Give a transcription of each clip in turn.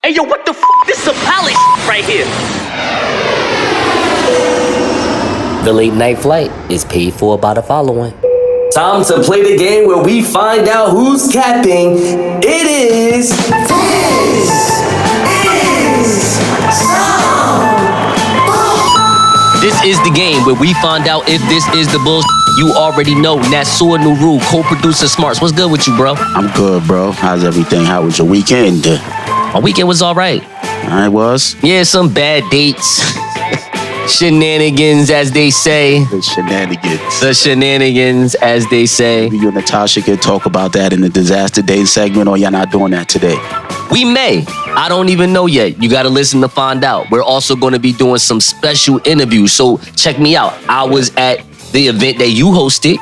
Hey, yo, what the f***? This is a palace right here. The late night flight is paid for by the following. Time to play the game where we find out who's capping. It is... This is This is the game where we find out if this is the bullshit. You already know. Nasur Nuru, co-producer Smarts. What's good with you, bro? I'm good, bro. How's everything? How was your weekend? My weekend was all right. I was? Yeah, some bad dates. Shenanigans, as they say. The shenanigans. The shenanigans, as they say. Maybe you and Natasha could talk about that in the disaster dating segment, or y'all not doing that today? We may. I don't even know yet. You got to listen to find out. We're also going to be doing some special interviews. So check me out. I was at the event that you hosted.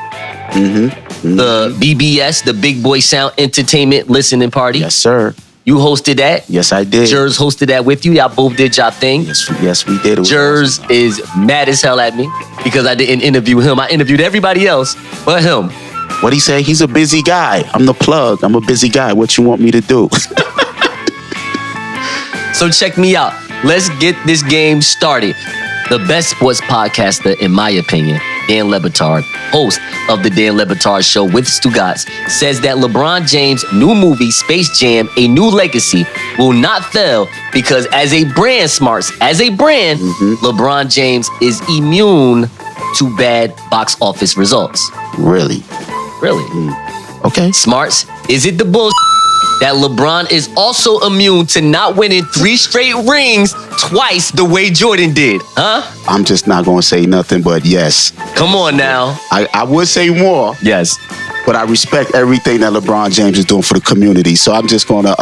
The BBS, the Big Boy Sound Entertainment Listening Party. Yes, sir. You hosted that. Yes, I did. Jerz hosted that with you. Y'all both did y'all thing. Yes, we did. Jerz is mad as hell at me because I didn't interview him. I interviewed everybody else but him. What'd he say? He's a busy guy. I'm the plug. I'm a busy guy. What you want me to do? So check me out. Let's get this game started. The best sports podcaster, in my opinion, Dan Le Batard, host of the Dan Le Batard Show with Stugotz, says that LeBron James' new movie, Space Jam: A New Legacy, will not fail because as a brand, Smarts, as a brand, LeBron James is immune to bad box office results. Really? Okay. Smarts, is it the bullshit that LeBron is also immune to not winning 3 straight rings twice the way Jordan did? Huh? I'm just not going to say nothing, but yes. Come on now. I would say more. Yes. But I respect everything that LeBron James is doing for the community. So I'm just going to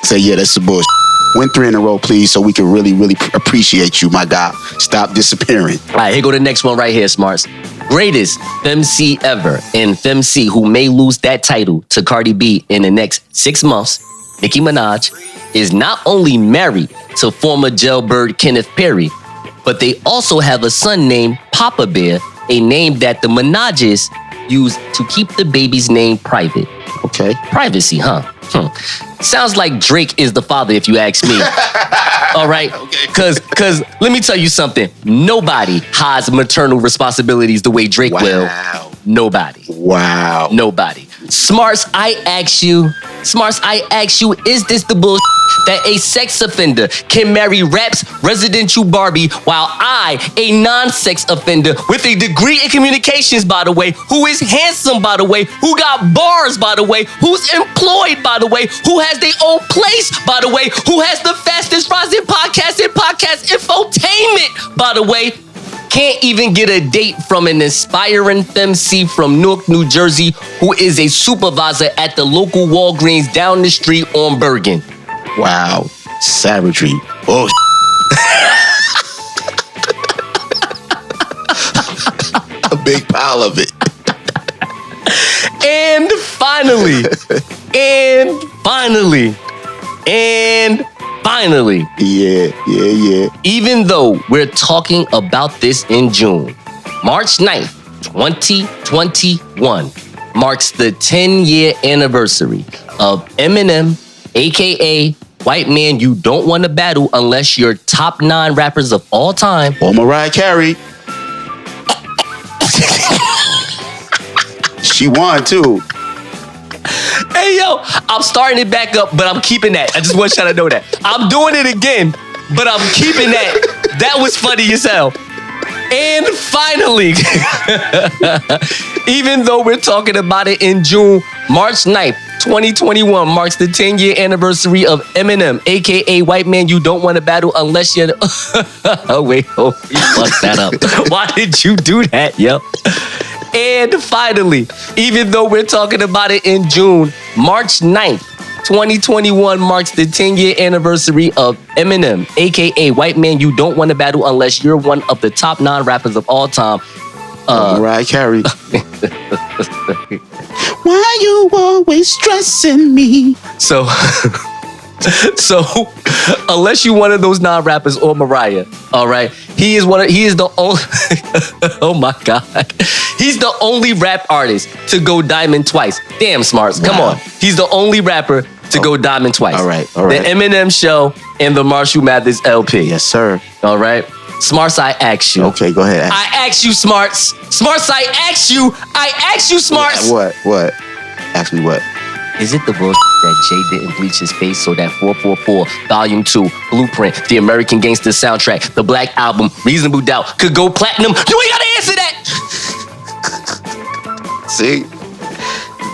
say, yeah, that's the bullshit. Win 3 in a row, please, so we can really, really appreciate you, my guy. Stop disappearing. All right, here go the next one right here, Smarts. Greatest femc ever, and femc who may lose that title to Cardi B in the next 6 months, Nicki Minaj, is not only married to former jailbird Kenneth Perry, but they also have a son named Papa Bear, a name that the Minajs use to keep the baby's name private. Okay. Privacy, huh? Sounds like Drake is the father, if you ask me. All right? Because let me tell you something. Nobody has maternal responsibilities the way Drake will. Nobody. Wow. Nobody. Smarts, I ask you, is this the bullshit that a sex offender can marry Rap's residential Barbie while I, a non-sex offender with a degree in communications, by the way, who is handsome, by the way, who got bars, by the way, who's employed, by the way, who has their own place, by the way, who has the fastest rising podcast and podcast infotainment, by the way, can't even get a date from an inspiring femc from Newark, New Jersey, who is a supervisor at the local Walgreens down the street on Bergen. Wow. Savagery. Oh, a big pile of it. And finally, Yeah. even though we're talking about this in June, March 9th, 2021 marks the 10-year anniversary of Eminem, aka White Man You Don't Want to Battle Unless You're Top 9 rappers of all time. Or Mariah Carey. She won too. Hey, yo, I'm starting it back up, but I'm keeping that. I just want y'all to know that. I'm doing it again, but I'm keeping that. That was funny as hell. And finally, even though we're talking about it in June, March 9th, 2021 marks the 10-year anniversary of Eminem, aka White Man You Don't Want to Battle Unless You're... Oh, wait, you fucked that up. Why did you do that, yo? And finally, even though we're talking about it in June, March 9th, 2021 marks the 10-year anniversary of Eminem, aka White Man You Don't Want to Battle Unless You're one of the top 9 rappers of all time. Mariah Carey. Why you always stressing me? So, unless you one of those 9 rappers or Mariah, all right, he is the only. Oh my God, he's the only rap artist to go diamond twice. Damn, Smarts, come on. He's the only rapper to go diamond twice. All right. The Eminem Show and the Marshall Mathers LP. Yes, sir. All right. Smarts, I ask you. Okay, go ahead. I ask you, Smarts. Smarts, I ask you. I ask you, Smarts. What? Ask me what? Is it the bullshit that Jay didn't bleach his face so that 444, Volume 2, Blueprint, the American Gangster soundtrack, the Black Album, Reasonable Doubt could go platinum? You ain't gotta answer that. See?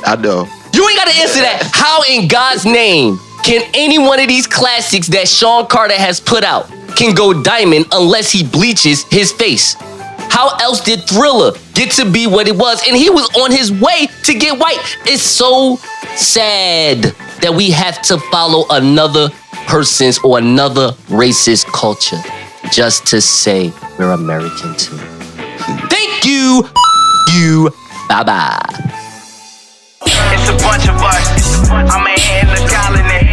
I know. You ain't gotta answer that. How in God's name can any one of these classics that Sean Carter has put out can go diamond unless he bleaches his face? How else did Thriller get to be what it was? And he was on his way to get white. It's so sad that we have to follow another person's or another racist culture just to say we're American too. Thank you. Bye-bye. It's a bunch of us. I'm a hand of colony.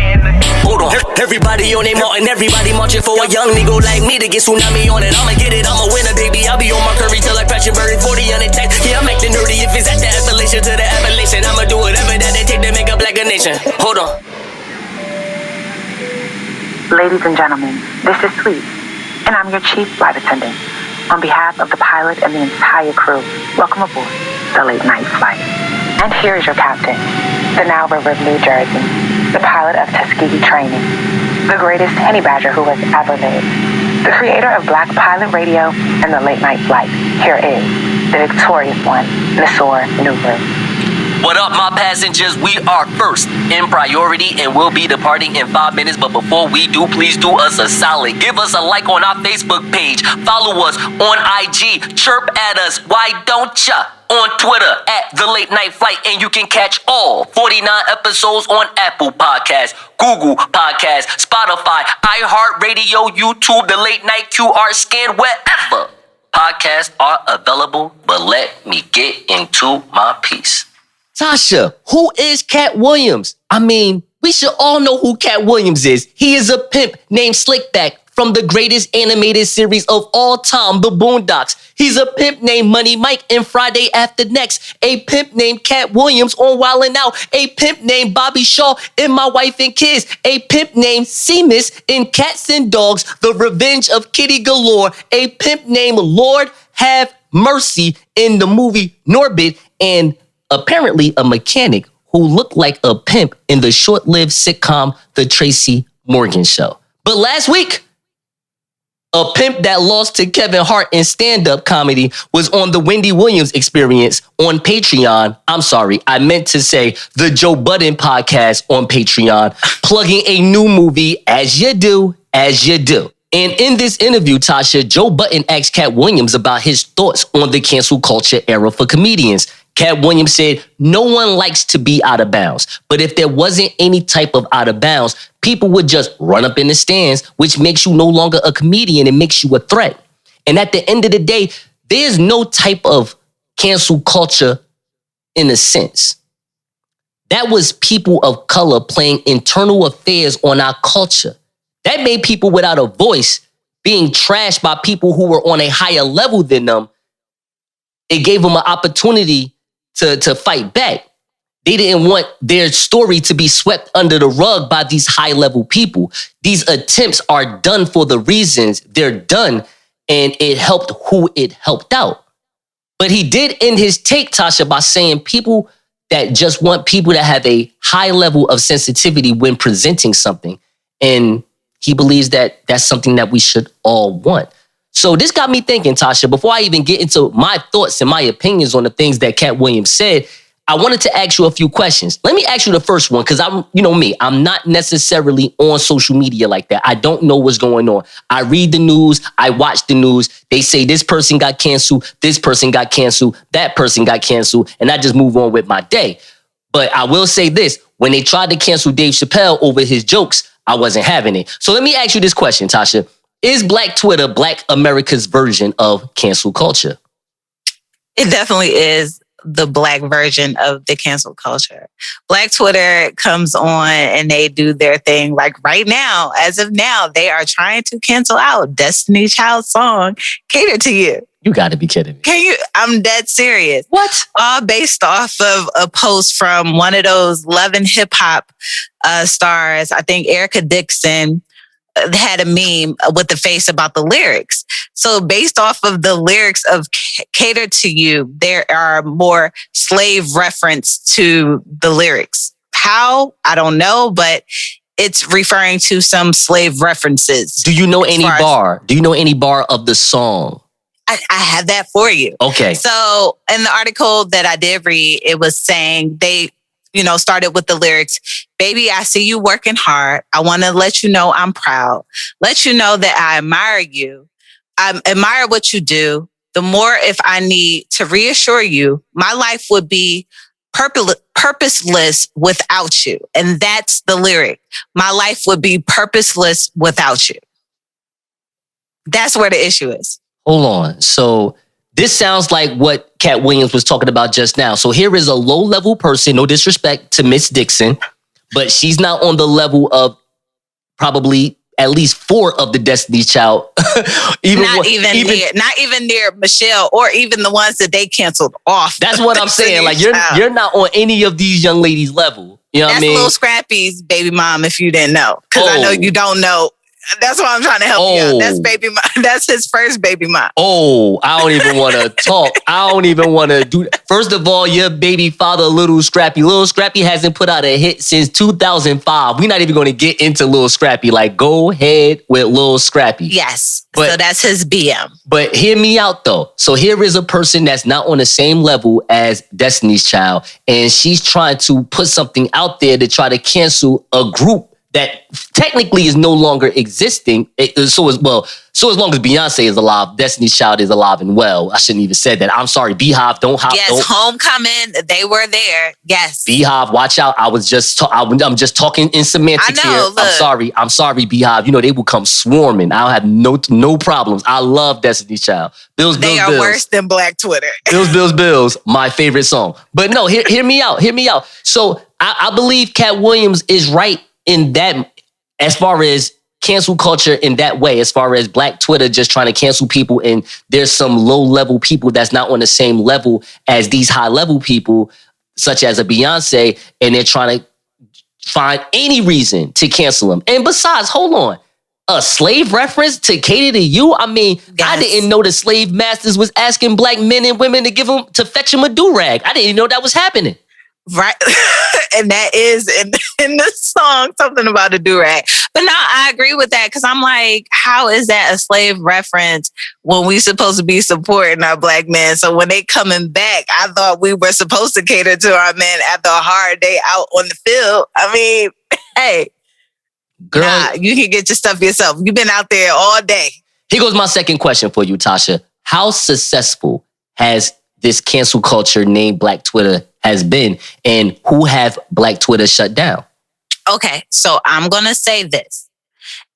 Hold on. Everybody on their mountain, everybody marching for a young nigga like me to get tsunami on it. I'ma get it, I'm a winner, baby. I'll be on my curry till I crash your berry 40 on the text. Yeah, I'm acting nerdy if it's at the Appalachian to the Appalachian. I'ma do whatever that they take to make a black a nation. Hold on. Ladies and gentlemen, this is Sweet, and I'm your chief flight attendant. On behalf of the pilot and the entire crew, welcome aboard the late night flight. And here is your captain, the Nile River of New Jersey, the pilot of Tuskegee Training, the greatest honey badger who has ever lived, the creator of Black Pilot Radio and the Late Night Flight. Here is the victorious one, Nasor Nuru. What up, my passengers? We are first in priority and we'll be departing in 5 minutes. But before we do, please do us a solid. Give us a like on our Facebook page. Follow us on IG. Chirp at us. Why don't ya? On Twitter at The Late Night Flight. And you can catch all 49 episodes on Apple Podcasts, Google Podcasts, Spotify, iHeartRadio, YouTube, The Late Night QR Scan, wherever podcasts are available. But let me get into my piece. Tasha, who is Katt Williams? I mean, we should all know who Katt Williams is. He is a pimp named Slickback from the greatest animated series of all time, The Boondocks. He's a pimp named Money Mike in Friday After Next. A pimp named Katt Williams on Wild 'N Out. A pimp named Bobby Shaw in My Wife and Kids. A pimp named Seamus in Cats and Dogs, The Revenge of Kitty Galore. A pimp named Lord Have Mercy in the movie Norbit, and apparently a mechanic who looked like a pimp in the short-lived sitcom The Tracy Morgan Show. But last week, a pimp that lost to Kevin Hart in stand-up comedy was on the Wendy Williams Experience on Patreon. I'm sorry, I meant to say the Joe Budden podcast on Patreon, plugging a new movie, as you do. And in this interview, Tasha, Joe Budden asked Katt Williams about his thoughts on the cancel culture era for comedians. Katt Williams said, no one likes to be out of bounds, but if there wasn't any type of out of bounds, people would just run up in the stands, which makes you no longer a comedian and makes you a threat. And at the end of the day, there's no type of cancel culture in a sense. That was people of color playing internal affairs on our culture. That made people without a voice being trashed by people who were on a higher level than them. It gave them an opportunity to fight back. They didn't want their story to be swept under the rug by these high-level people. These attempts are done for the reasons they're done, and it helped who it helped out. But he did end his take, Tasha, by saying people that just want people to have a high level of sensitivity when presenting something. And he believes that that's something that we should all want. So this got me thinking, Tasha, before I even get into my thoughts and my opinions on the things that Katt Williams said, I wanted to ask you a few questions. Let me ask you the first one, because I'm not necessarily on social media like that. I don't know what's going on. I read the news. I watch the news. They say this person got canceled. This person got canceled. That person got canceled. And I just move on with my day. But I will say this. When they tried to cancel Dave Chappelle over his jokes, I wasn't having it. So let me ask you this question, Tasha. Is Black Twitter Black America's version of cancel culture? It definitely is. the Black version of the cancel culture. Black Twitter comes on and they do their thing. Like right now, as of now, they are trying to cancel out Destiny Child's song, Cater to You. You got to be kidding me. I'm dead serious. What? All based off of a post from one of those Love and Hip Hop stars. I think Erica Dixon had a meme with the face about the lyrics. So based off of the lyrics of Cater to You, there are more slave reference to the lyrics. How? I don't know, but it's referring to some slave references. Do you know any bar? Do you know any bar of the song? I have that for you. Okay. So in the article that I did read, it was saying they, started with the lyrics, "Baby, I see you working hard. I want to let you know I'm proud. Let you know that I admire you. I admire what you do. The more if I need to reassure you, my life would be purposeless without you." And that's the lyric. My life would be purposeless without you. That's where the issue is. Hold on. So this sounds like what Katt Williams was talking about just now. So here is a low-level person, no disrespect to Miss Dixon, but she's not on the level of probably at least 4 of the Destiny's Child. Not even near Michelle or even the ones that they canceled off. That's what I'm saying. Like you're not on any of these young ladies' level. You know what I mean? That's Lil Scrappy's baby mom, if you didn't know. Because I know you don't know. That's why I'm trying to help you out. That's baby mom. That's his first baby mom. Oh, I don't even want to talk. I don't even want to do that. First of all, your baby father, Lil Scrappy. Lil Scrappy hasn't put out a hit since 2005. We're not even going to get into Lil Scrappy. Like, go ahead with Lil Scrappy. Yes. So that's his BM. But hear me out, though. So here is a person that's not on the same level as Destiny's Child, and she's trying to put something out there to try to cancel a group that technically is no longer existing. So as long as Beyonce is alive, Destiny's Child is alive and well. I shouldn't even said that. I'm sorry, Beehive, don't hop. Yes, Homecoming, they were there. Yes. Beehive, watch out. I'm just talking in semantics here. I'm sorry, Beehive. They will come swarming. I'll have no problems. I love Destiny's Child. Bills, worse than Black Twitter. Bills, my favorite song. But no, hear me out. So I believe Katt Williams is right in that, as far as cancel culture in that way, as far as Black Twitter just trying to cancel people, and there's some low-level people that's not on the same level as these high-level people, such as a Beyonce, and they're trying to find any reason to cancel them. And besides, hold on, a slave reference to Cater to You? I mean, yes. I didn't know the slave masters was asking Black men and women to fetch them a do-rag. I didn't even know that was happening. Right. And that is in the song, something about a do-rag. But no, I agree with that, because I'm like, how is that a slave reference when we supposed to be supporting our Black men? So when they coming back, I thought we were supposed to cater to our men after a hard day out on the field. I mean, hey, girl, you can get your stuff yourself. You've been out there all day. Here goes my second question for you, Tasha. How successful has this cancel culture named Black Twitter has been, and who have Black Twitter shut down? Okay, so I'm going to say this.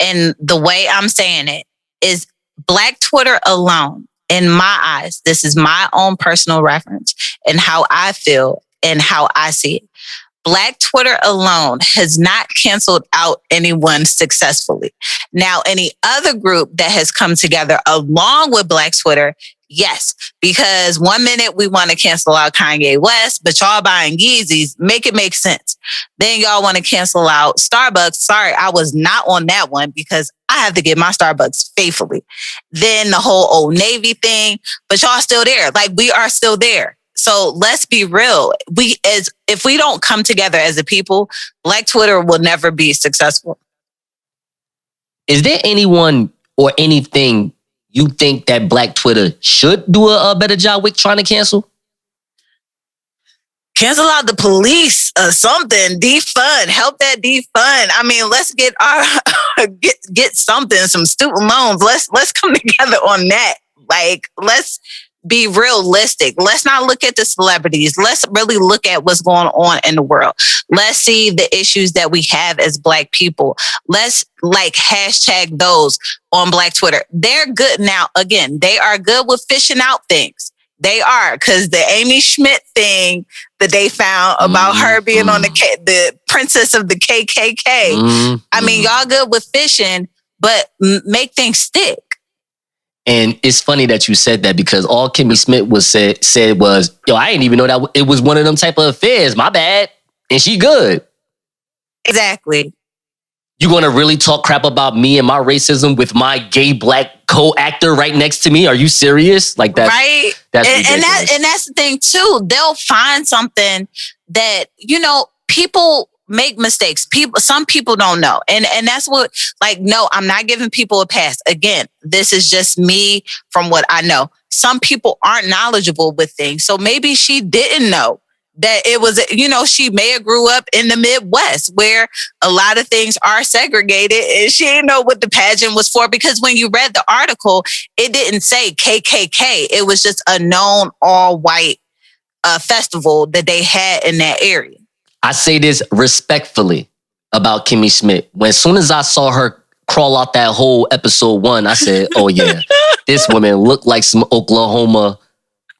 And the way I'm saying it is Black Twitter alone, in my eyes, this is my own personal reference and how I feel and how I see it. Black Twitter alone has not canceled out anyone successfully. Now, any other group that has come together along with Black Twitter, yes, because one minute we want to cancel out Kanye West, but y'all buying Yeezys, make it make sense. Then y'all want to cancel out Starbucks. Sorry, I was not on that one because I have to get my Starbucks faithfully. Then the whole Old Navy thing, but y'all still there. Like, we are still there. So let's be real. If we don't come together as a people, Black Twitter will never be successful. Is there anyone or anything you think that Black Twitter should do a better job with trying to cancel? Cancel out the police or something. Defund. Help that defund. I mean, let's get get something, some student loans. Let's come together on that. Like, let's be realistic. Let's not look at the celebrities. Let's really look at what's going on in the world. Let's see the issues that we have as Black people. Let's hashtag those on Black Twitter. They're good now. Again, they are good with fishing out things. They are, because the Amy Schmidt thing that they found about her being on the princess of the KKK. I mean, y'all good with fishing, but make things stick. And it's funny that you said that, because all Kimmy Schmidt said was, yo, I didn't even know that it was one of them type of affairs. My bad. And she good. Exactly. You gonna really talk crap about me and my racism with my gay black co-actor right next to me? Are you serious? Like that? Right. That's and that's the thing too. They'll find something that, you know, people make mistakes. Some people don't know. And that's what, like, no, I'm not giving people a pass. Again, this is just me from what I know. Some people aren't knowledgeable with things. So maybe she didn't know that it was, you know, she may have grew up in the Midwest where a lot of things are segregated, and she didn't know what the pageant was for, because when you read the article, it didn't say KKK. It was just a known all-white festival that they had in that area. I say this respectfully about Kimmy Schmidt. As soon as I saw her crawl out that whole episode 1, I said, oh yeah, this woman looked like some Oklahoma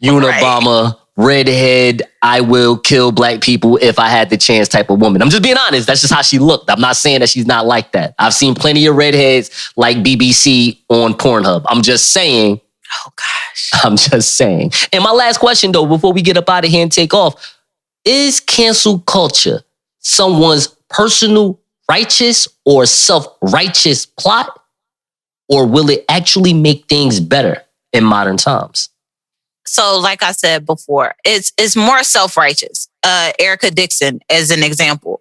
Unabomber, redhead, I will kill black people if I had the chance type of woman. I'm just being honest. That's just how she looked. I'm not saying that she's not like that. I've seen plenty of redheads like BBC on Pornhub. I'm just saying. Oh, gosh. I'm just saying. And my last question, though, before we get up out of here and take off, is cancel culture someone's personal righteous or self-righteous plot? Or will it actually make things better in modern times? So, like I said before, it's more self-righteous. Erica Dixon, as an example,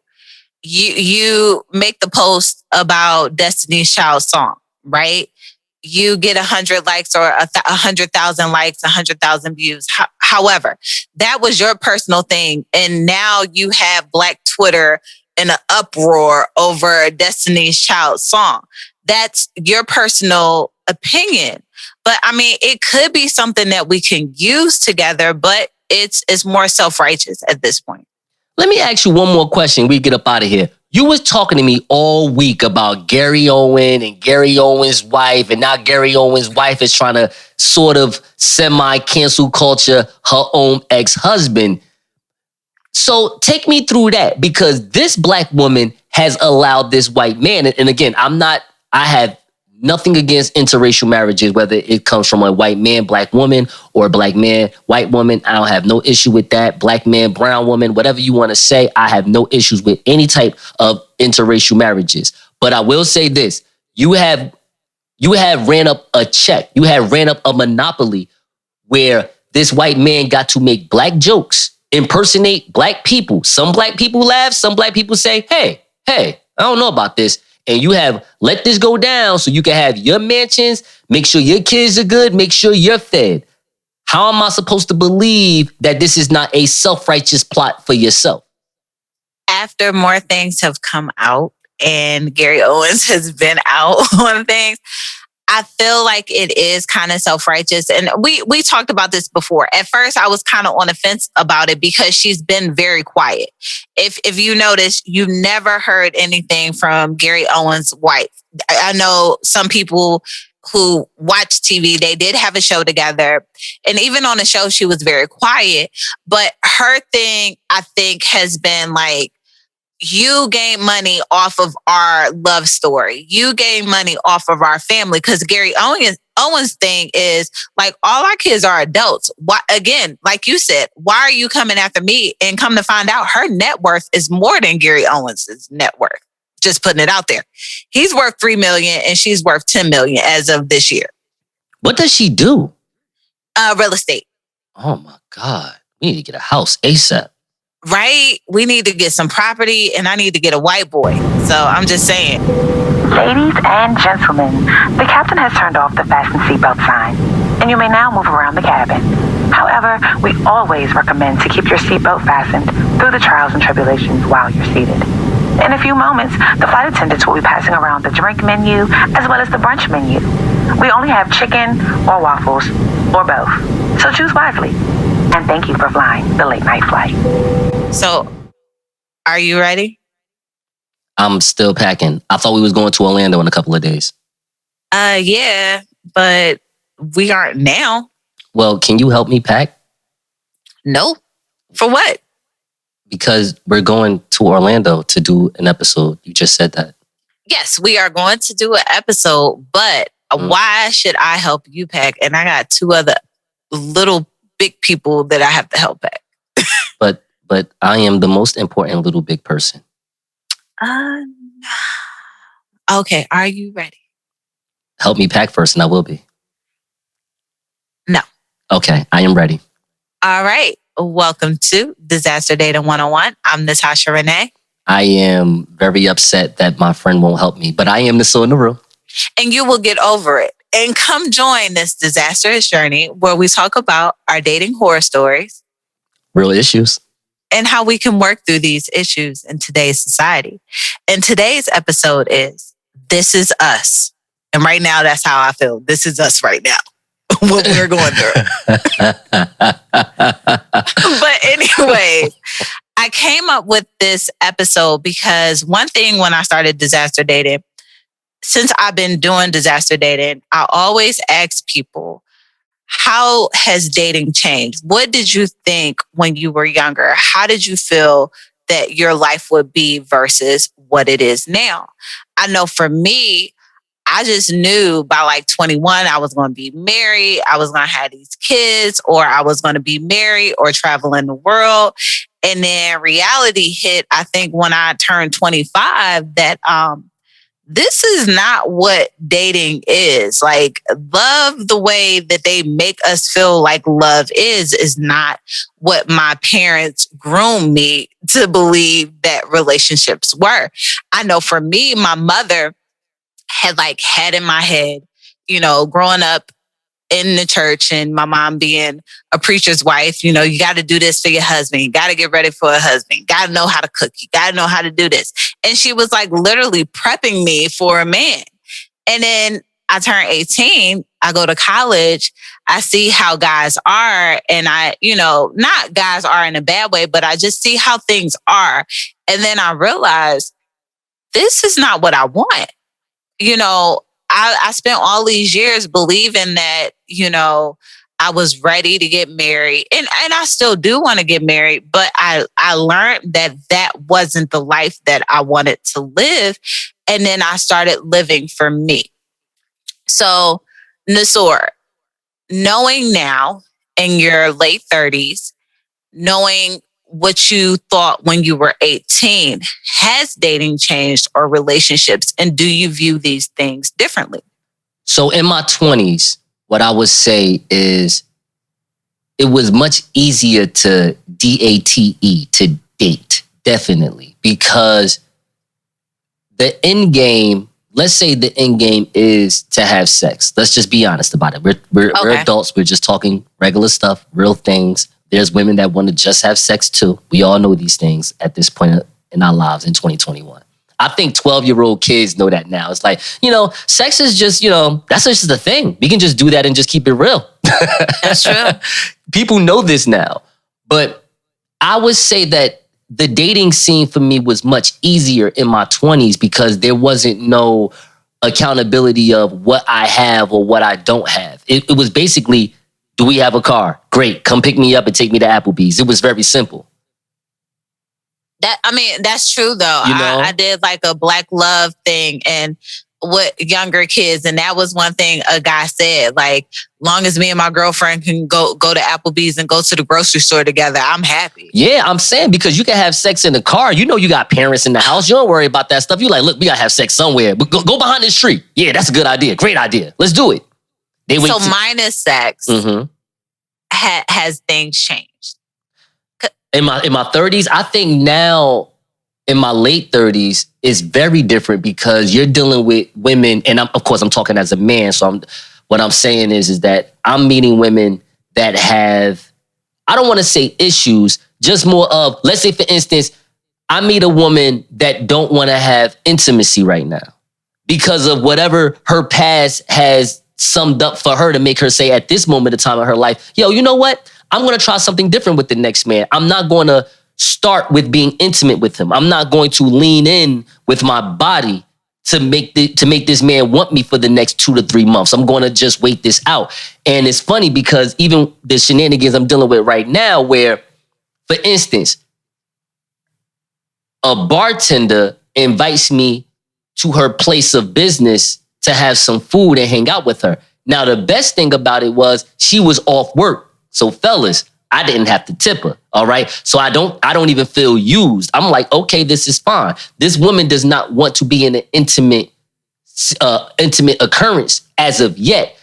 you make the post about Destiny's Child song, right? You get 100 likes or 100,000 likes, 100,000 views. However, that was your personal thing, and now you have Black Twitter in an uproar over Destiny's Child song. That's your personal opinion. But I mean, it could be something that we can use together, but it's more self-righteous at this point. Let me ask you one more question. We get up out of here. You was talking to me all week about Gary Owen and Gary Owen's wife, and now Gary Owen's wife is trying to sort of semi-cancel culture her own ex-husband. So take me through that, because this black woman has allowed this white man, and again, I have nothing against interracial marriages, whether it comes from a white man, black woman, or a black man, white woman. I don't have no issue with that. Black man, brown woman, whatever you want to say. I have no issues with any type of interracial marriages. But I will say this. You have ran up a check. You have ran up a monopoly where this white man got to make black jokes, impersonate black people. Some black people laugh. Some black people say, hey, I don't know about this. And you have let this go down so you can have your mansions, make sure your kids are good, make sure you're fed. How am I supposed to believe that this is not a self-righteous plot for yourself? After more things have come out and Gary Owens has been out on things, I feel like it is kind of self-righteous. And we talked about this before. At first, I was kind of on the fence about it because she's been very quiet. If you notice, you never heard anything from Gary Owens' wife. I know some people who watch TV, they did have a show together. And even on the show, she was very quiet. But her thing, I think, has been like, you gain money off of our love story. You gain money off of our family. Because Gary Owens' thing is like, all our kids are adults. Why, again, like you said, why are you coming after me? And come to find out, her net worth is more than Gary Owens' net worth. Just putting it out there. He's worth $3 million and she's worth $10 million as of this year. What does she do? Real estate. Oh my God. We need to get a house ASAP. Right? We need to get some property, and I need to get a white boy. So I'm just saying. Ladies and gentlemen, the captain has turned off the fasten seatbelt sign, and you may now move around the cabin. However, we always recommend to keep your seatbelt fastened through the trials and tribulations while you're seated. In a few moments, the flight attendants will be passing around the drink menu as well as the brunch menu. We only have chicken or waffles or both, so choose wisely. And thank you for flying the late night flight. So, are you ready? I'm still packing. I thought we was going to Orlando in a couple of days. Yeah, but we aren't now. Well, can you help me pack? No. For what? Because we're going to Orlando to do an episode. You just said that. Yes, we are going to do an episode, but why should I help you pack? And I got 2 other little big people that I have to help pack. But I am the most important little big person. Okay, are you ready? Help me pack first and I will be. No. Okay, I am ready. All right. Welcome to Disaster Dating 101. I'm Natasha Renee. I am very upset that my friend won't help me, but I am the soul in the room. And you will get over it. And come join this disastrous journey where we talk about our dating horror stories. Real issues. And how we can work through these issues in today's society. And today's episode is This Is Us. And right now, that's how I feel. This is us right now. What we're going through. But anyway, I came up with this episode because one thing when I started disaster dating, since I've been doing disaster dating, I always ask people, how has dating changed? What did you think when you were younger? How did you feel that your life would be versus what it is now? I know for me, I just knew by like 21, I was going to be married. I was going to have these kids, or I was going to be married or travel in the world. And then reality hit, I think when I turned 25, that this is not what dating is. Like, love, the way that they make us feel like love is not what my parents groomed me to believe that relationships were. I know for me, my mother had in my head, growing up in the church and my mom being a preacher's wife, you got to do this for your husband. You got to get ready for a husband. You got to know how to cook. You got to know how to do this. And she was like literally prepping me for a man. And then I turn 18, I go to college, I see how guys are. And not guys are in a bad way, but I just see how things are. And then I realized this is not what I want. I spent all these years believing that, I was ready to get married, and I still do want to get married, but I learned that wasn't the life that I wanted to live. And then I started living for me. So, Nasor, knowing now in your late 30s, knowing what you thought when you were 18, has dating changed or relationships? And do you view these things differently? So in my 20s, what I would say is it was much easier to DATE, to date, definitely, because the end game, let's say the end game is to have sex. Let's just be honest about it. We're adults. We're just talking regular stuff, real things. There's women that want to just have sex too. We all know these things at this point in our lives in 2021. I think 12-year-old kids know that now. It's like, sex is just, that's just the thing. We can just do that and just keep it real. That's true. People know this now. But I would say that the dating scene for me was much easier in my 20s because there wasn't no accountability of what I have or what I don't have. It was basically, do we have a car? Great. Come pick me up and take me to Applebee's. It was very simple. That's true though. I did like a Black love thing and with younger kids. And that was one thing a guy said, like, long as me and my girlfriend can go to Applebee's and go to the grocery store together, I'm happy. Yeah, I'm saying, because you can have sex in the car. You got parents in the house. You don't worry about that stuff. You like, look, we gotta have sex somewhere. But go behind this tree. Yeah, that's a good idea. Great idea. Let's do it. Minus sex, has things changed? In my 30s, I think now in my late 30s is very different because you're dealing with women, and of course I'm talking as a man. So what I'm saying is that I'm meeting women that have, I don't want to say issues, just more of, let's say for instance, I meet a woman that don't want to have intimacy right now because of whatever her past has summed up for her to make her say at this moment of time in her life, yo, you know what? I'm going to try something different with the next man. I'm not going to start with being intimate with him. I'm not going to lean in with my body to make this man want me for the next 2 to 3 months. I'm going to just wait this out. And it's funny because even the shenanigans I'm dealing with right now, where, for instance, a bartender invites me to her place of business to have some food and hang out with her. Now, the best thing about it was she was off work. So fellas, I didn't have to tip her. All right. So I don't even feel used. I'm like, okay, this is fine. This woman does not want to be in an intimate occurrence as of yet,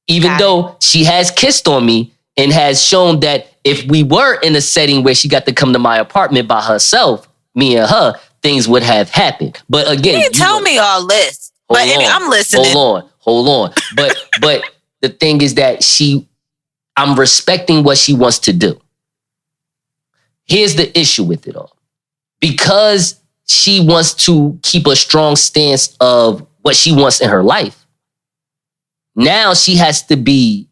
even though she has kissed on me and has shown that if we were in a setting where she got to come to my apartment by herself, me and her, things would have happened. But again, you tell me all this. But I'm listening. Hold on. But the thing is that I'm respecting what she wants to do. Here's the issue with it all. Because she wants to keep a strong stance of what she wants in her life, now she has to be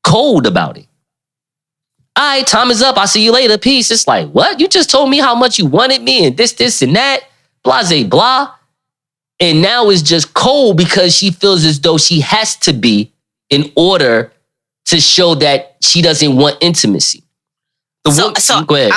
cold about it. All right, time is up. I'll see you later. Peace. It's like, what? You just told me how much you wanted me and this and that. Blase, blah. And now it's just cold because she feels as though she has to be in order to show that she doesn't want intimacy. So go ahead.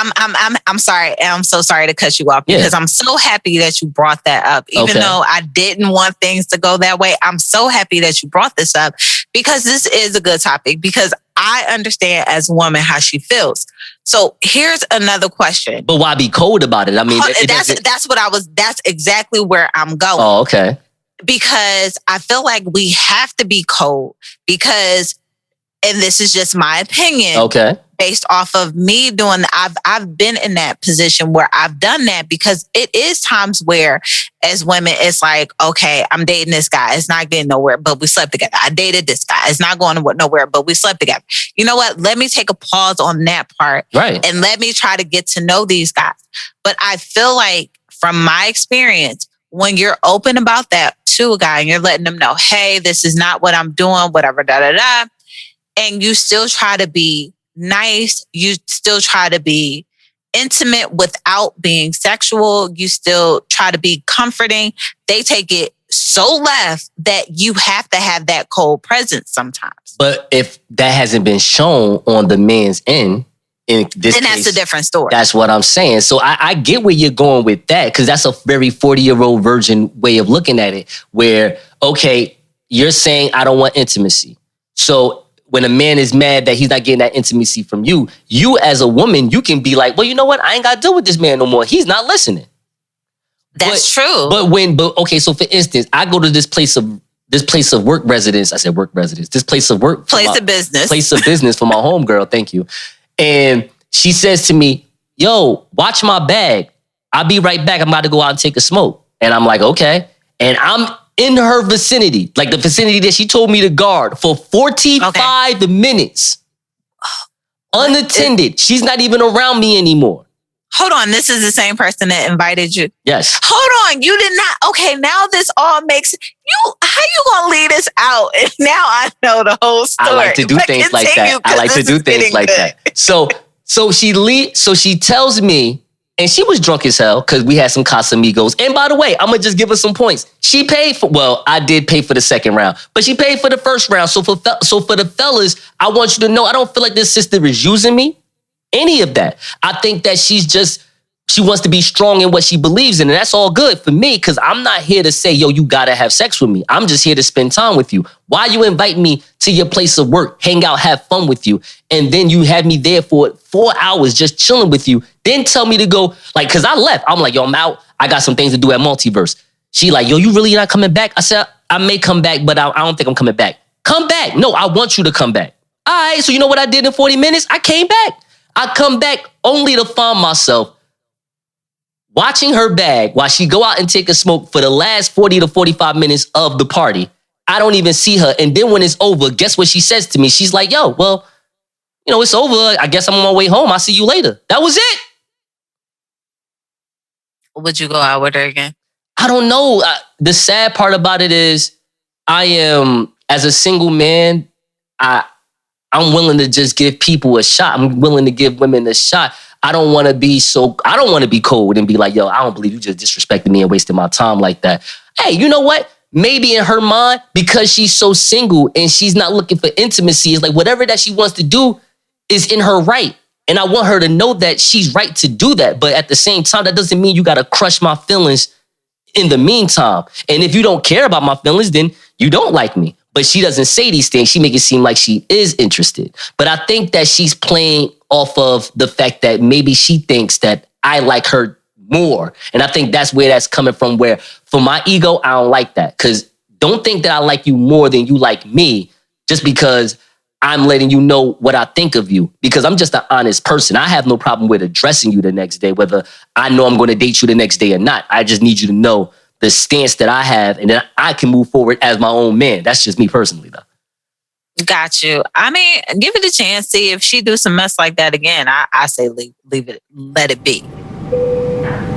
I'm sorry. I'm so sorry to cut you off because I'm so happy that you brought that up. Even though I didn't want things to go that way, I'm so happy that you brought this up because this is a good topic because I understand as a woman how she feels. So here's another question. But why be cold about it? I mean, that's exactly where I'm going. Oh, okay. Because I feel like we have to be cold because, and this is just my opinion. Okay. Based off of me doing, I've been in that position where I've done that because it is times where as women, it's like, okay, I'm dating this guy. It's not getting nowhere, but we slept together. I dated this guy. It's not going nowhere, but we slept together. You know what? Let me take a pause on that part. Right. And let me try to get to know these guys. But I feel like from my experience, when you're open about that to a guy and you're letting them know, hey, this is not what I'm doing, whatever, and you still try to be nice, you still try to be intimate without being sexual, you still try to be comforting, they take it so left that you have to have that cold presence sometimes. But if that hasn't been shown on the man's end, in this then case, that's a different story. That's what I'm saying. So I get where you're going with that because that's a very 40-year-old virgin way of looking at it where, okay, you're saying I don't want intimacy. So when a man is mad that he's not getting that intimacy from you, you as a woman, you can be like, well, you know what? I ain't got to deal with this man no more. He's not listening. That's true. Okay, so for instance, I go to this place of work residence. I said work residence. This place of work. Place of business. Place of business for my homegirl. Thank you. And she says to me, yo, watch my bag. I'll be right back. I'm about to go out and take a smoke. And I'm like, okay. And I'm in her vicinity, like the vicinity that she told me to guard for 45 minutes. Unattended. She's not even around me anymore. Hold on. This is the same person that invited you. Yes. Hold on. You did not. Okay. Now this all makes you, how you going to lead us out? And now I know the whole story. I like to do things like that. I like to do things like that. So she tells me, and she was drunk as hell because we had some Casamigos. And by the way, I'm going to just give her some points. She paid I did pay for the second round, but she paid for the first round. So for the fellas, I want you to know, I don't feel like this sister is using me. Any of that. I think that she wants to be strong in what she believes in. And that's all good for me because I'm not here to say, yo, you got to have sex with me. I'm just here to spend time with you. Why you invite me to your place of work, hang out, have fun with you, and then you have me there for 4 hours just chilling with you, then tell me to go, like, because I left. I'm like, yo, I'm out. I got some things to do at Multiverse. She like, yo, you really not coming back? I said, I may come back, but I don't think I'm coming back. Come back. No, I want you to come back. All right, so you know what I did in 40 minutes? I came back. I come back only to find myself watching her bag while she go out and take a smoke for the last 40 to 45 minutes of the party. I don't even see her. And then when it's over, guess what she says to me? She's like, yo, well, you know, it's over. I guess I'm on my way home. I'll see you later. That was it. Would you go out with her again? I don't know. The sad part about it is I am, as a single man, I'm willing to just give people a shot. I'm willing to give women a shot. I don't want to be cold and be like, yo, I don't believe you just disrespected me and wasted my time like that. hey, you know what? Maybe in her mind, because she's so single and she's not looking for intimacy, it's like whatever that she wants to do is in her right. And I want her to know that she's right to do that. But at the same time, that doesn't mean you got to crush my feelings in the meantime. And if you don't care about my feelings, then you don't like me. But she doesn't say these things. She make it seem like she is interested. But I think that she's playing off of the fact that maybe she thinks that I like her more. And I think that's where that's coming from, where for my ego, I don't like that. Because don't think that I like you more than you like me just because I'm letting you know what I think of you, because I'm just an honest person. I have no problem with addressing you the next day, whether I know I'm going to date you the next day or not. I just need you to know the stance that I have, and then I can move forward as my own man. That's just me personally, though. Got you. I mean, give it a chance. See if she do some mess like that again. I say leave it, let it be.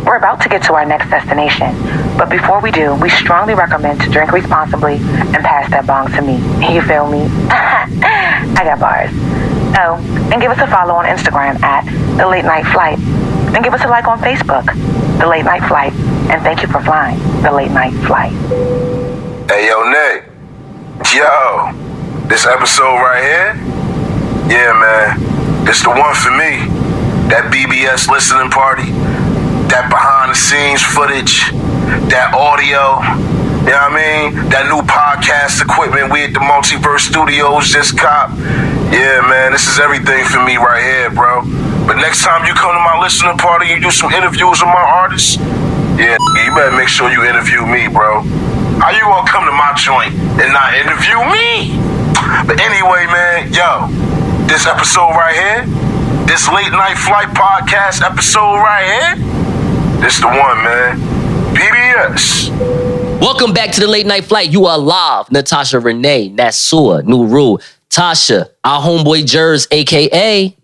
We're about to get to our next destination, but before we do, we strongly recommend to drink responsibly and pass that bong to me. You feel me? I got bars. Oh, and give us a follow on Instagram at The Late Night Flight. And give us a like on Facebook, The Late Night Flight. And thank you for flying The Late Night Flight. Hey, yo, Nick. Yo, this episode right here? Yeah, man. It's the one for me. That BBS listening party. That behind the scenes footage, that audio, you know what I mean? That new podcast equipment we at the Multiverse Studios just cop. Yeah, man, this is everything for me right here, bro. But next time you come to my listening party, you do some interviews with my artists, yeah, you better make sure you interview me, bro. How you gonna come to my joint and not interview me? But anyway, man, yo, this episode right here, this Late Night Flight podcast episode right here, this the one, man. BBS. Welcome back to the Late Night Flight. You are live. Natasha, Renee, Nasua, Nuru, Tasha, our homeboy Jerz, a.k.a.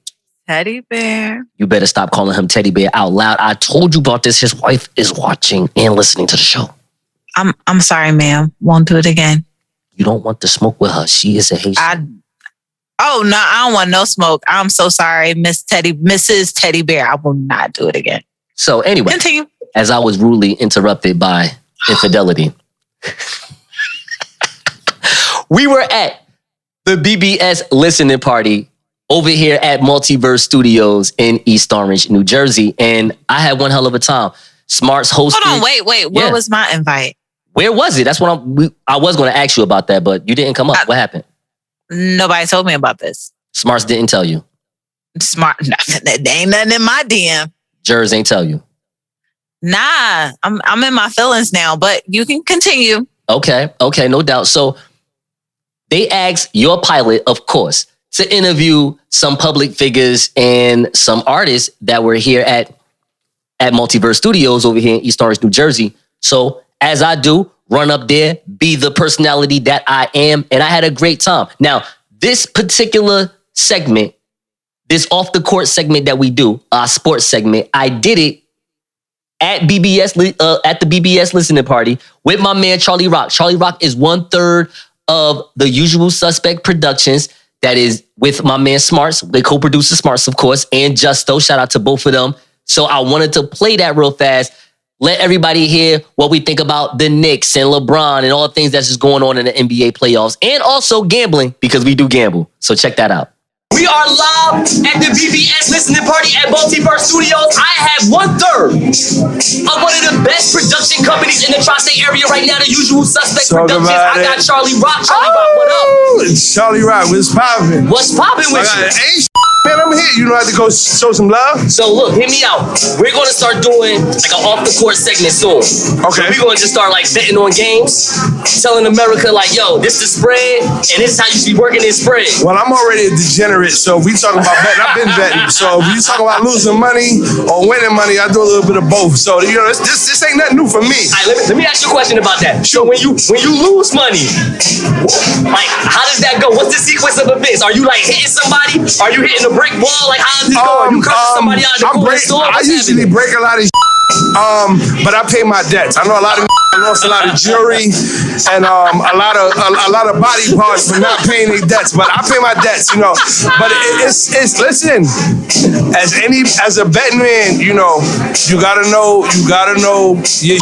Teddy Bear. You better stop calling him Teddy Bear out loud. I told you about this. His wife is watching and listening to the show. I'm sorry, ma'am. Won't do it again. You don't want to smoke with her. She is a Haitian. Oh, no, I don't want no smoke. I'm so sorry, Mrs. Teddy Bear. I will not do it again. So anyway, continue. As I was rudely interrupted by infidelity, we were at the BBS listening party over here at Multiverse Studios in East Orange, New Jersey. And I had one hell of a time. Smarts hosted. Hold on, wait. Where was my invite? Where was it? That's what I was going to ask you about that, but you didn't come up. What happened? Nobody told me about this. Smarts didn't tell you. Nothing. There ain't nothing in my DM. Jerz ain't tell you. Nah, I'm in my feelings now, but you can continue. Okay, no doubt. So they asked your pilot, of course, to interview some public figures and some artists that were here at Multiverse Studios over here in East Orange, New Jersey. So as I do, run up there, be the personality that I am, and I had a great time. Now, this particular segment, this off the court segment that we do, our sports segment, I did it at BBS at the BBS listening party with my man Charlie Rock. Charlie Rock is 1/3 of the Usual Suspect Productions. That is with my man Smarts. They co-producer Smarts, of course, and Justo. Shout out to both of them. So I wanted to play that real fast. Let everybody hear what we think about the Knicks and LeBron and all the things that's just going on in the NBA playoffs, and also gambling, because we do gamble. So check that out. We are live at the BBS listening party at Multiverse Studios. I have 1/3 of one of the best production companies in the tri-state area right now, the Usual Suspect Productions. I got Charlie Rock. Charlie Rock, what up? It's Charlie Rock. What's poppin'? What's poppin' with you? Ain't man, I'm here. You know how to go show some love? So look, hit me out. We're going to start doing like an off-the-court segment soon. Okay. So we're going to just start like betting on games, telling America like, yo, this is the spread, and this is how you should be working this spread. Well, I'm already a degenerate, so if we talking about betting, I've been betting. So if you talking about losing money or winning money, I do a little bit of both. So, you know, this ain't nothing new for me. All right, let me ask you a question about that. So when you lose money, like how does that go? What's the sequence of events? Are you like hitting somebody? Are you hitting a brick wall? Like how does it go? Are you cursing somebody out of the corner store? I usually break a lot of but I pay my debts. I know a lot of lost a lot of jewelry and a lot of body parts for not paying their debts. But I pay my debts, you know. But it's listen, as a betting man, you know, you gotta know your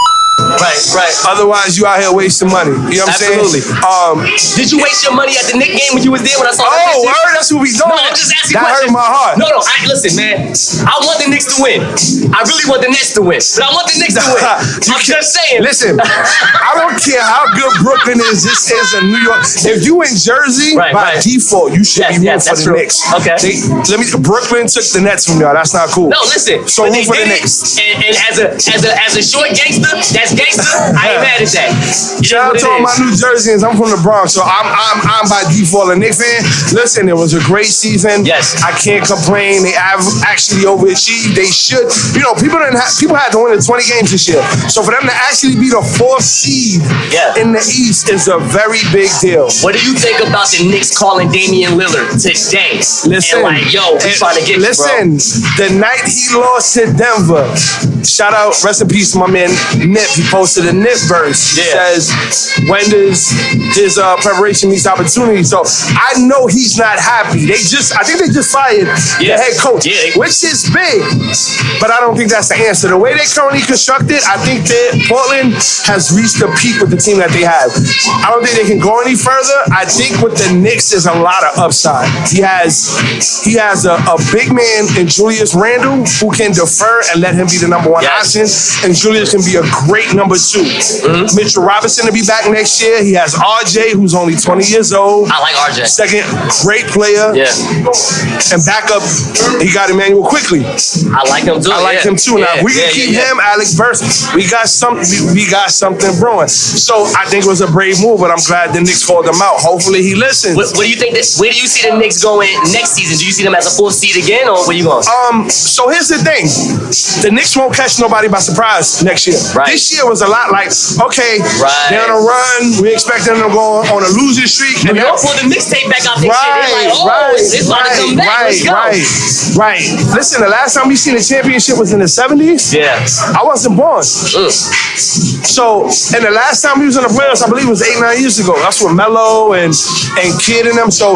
Right. Otherwise, you out here wasting money. You know what I'm Absolutely. saying? Did you waste your money at the Knicks game when you was there when I saw that? Oh, word, that's what we doing. No, I'm just asking that questions. hurt my heart. No, listen, man. I want the Knicks to win. I really want the Nets to win, but I want the Knicks to win. I'm just saying. Listen, I don't care how good Brooklyn is. This is a New York. If you in Jersey, by default, you should be rooting for the Knicks. Okay. Brooklyn took the Nets from y'all. That's not cool. No, listen. So root for the did Knicks. And as a short gangster, that's gangster. I ain't mad at that. Shout out to all my New Jerseyans. I'm from the Bronx, so I'm by default a Knicks fan. Listen, it was a great season. Yes. I can't complain. They actually overachieved. They should. You know, people had to win the 20 games this year. So for them to actually be the 4th seed in the East is a very big deal. What do you think about the Knicks calling Damian Lillard today? Listen, and like, yo, we trying to get you, bro. The night he lost to Denver, shout out, rest in peace, my man Nip. He posted a Nip verse. He says, when does his preparation meets opportunity? So I know he's not happy. I think they just fired the head coach, which is big. But I don't think that's the answer. The way they currently constructed, I think that Portland has reached the peak with the team that they have. I don't think they can go any further. I think with the Knicks, there's a lot of upside. He has a big man in Julius Randle who can defer and let him be the number 1 option. And Julius can be a great number 2. Mitchell Robinson to be back next year. He has RJ, who's only 20 years old. I like RJ. Second, great player. Yeah. And backup, he got Emmanuel Quickly. I like him too. I like him too. Now, if we can keep him, Alex Burst, we got something brewing. So I think it was a brave move, but I'm glad the Knicks called him out. Hopefully he listens. What do you think? Where do you see the Knicks going next season? Do you see them as a 4th seed again, or where you going? So here's the thing. The Knicks won't catch nobody by surprise next year. Right. This year was a lot like, okay, they're on a run. We expect them to go on a losing streak. New York pulled the mixtape back out next year. They're like, it's about to come back. Let's go. Right. Listen, the last time we seen the championship was in the 70s. Yeah. I wasn't born. So, and the last time we was in the playoffs, I believe it was 8-9 years ago. That's with Melo and Kid and them. So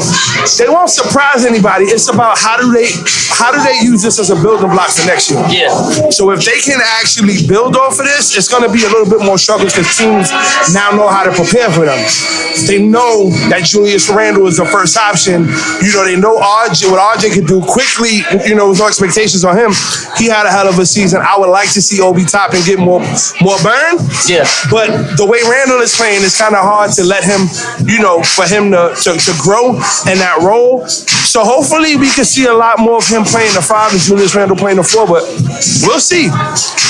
they won't surprise anybody. It's about how do they use this as a building block for next year. Yeah. So if they can actually build off of this, it's going to be a little bit more struggles because teams now know how to prepare for them. They know that Julius Randle is the first option. You know, they know RJ, what RJ could do quickly. You know, there's no expectations on him. He had a hell of a season. I would like to see Obi Toppin get more burn. Yeah. But the way Randle is playing, it's kind of hard to let him, you know, for him to grow in that role. So hopefully we can see a lot more of him playing the 5 and Julius Randle playing the 4, but we'll see.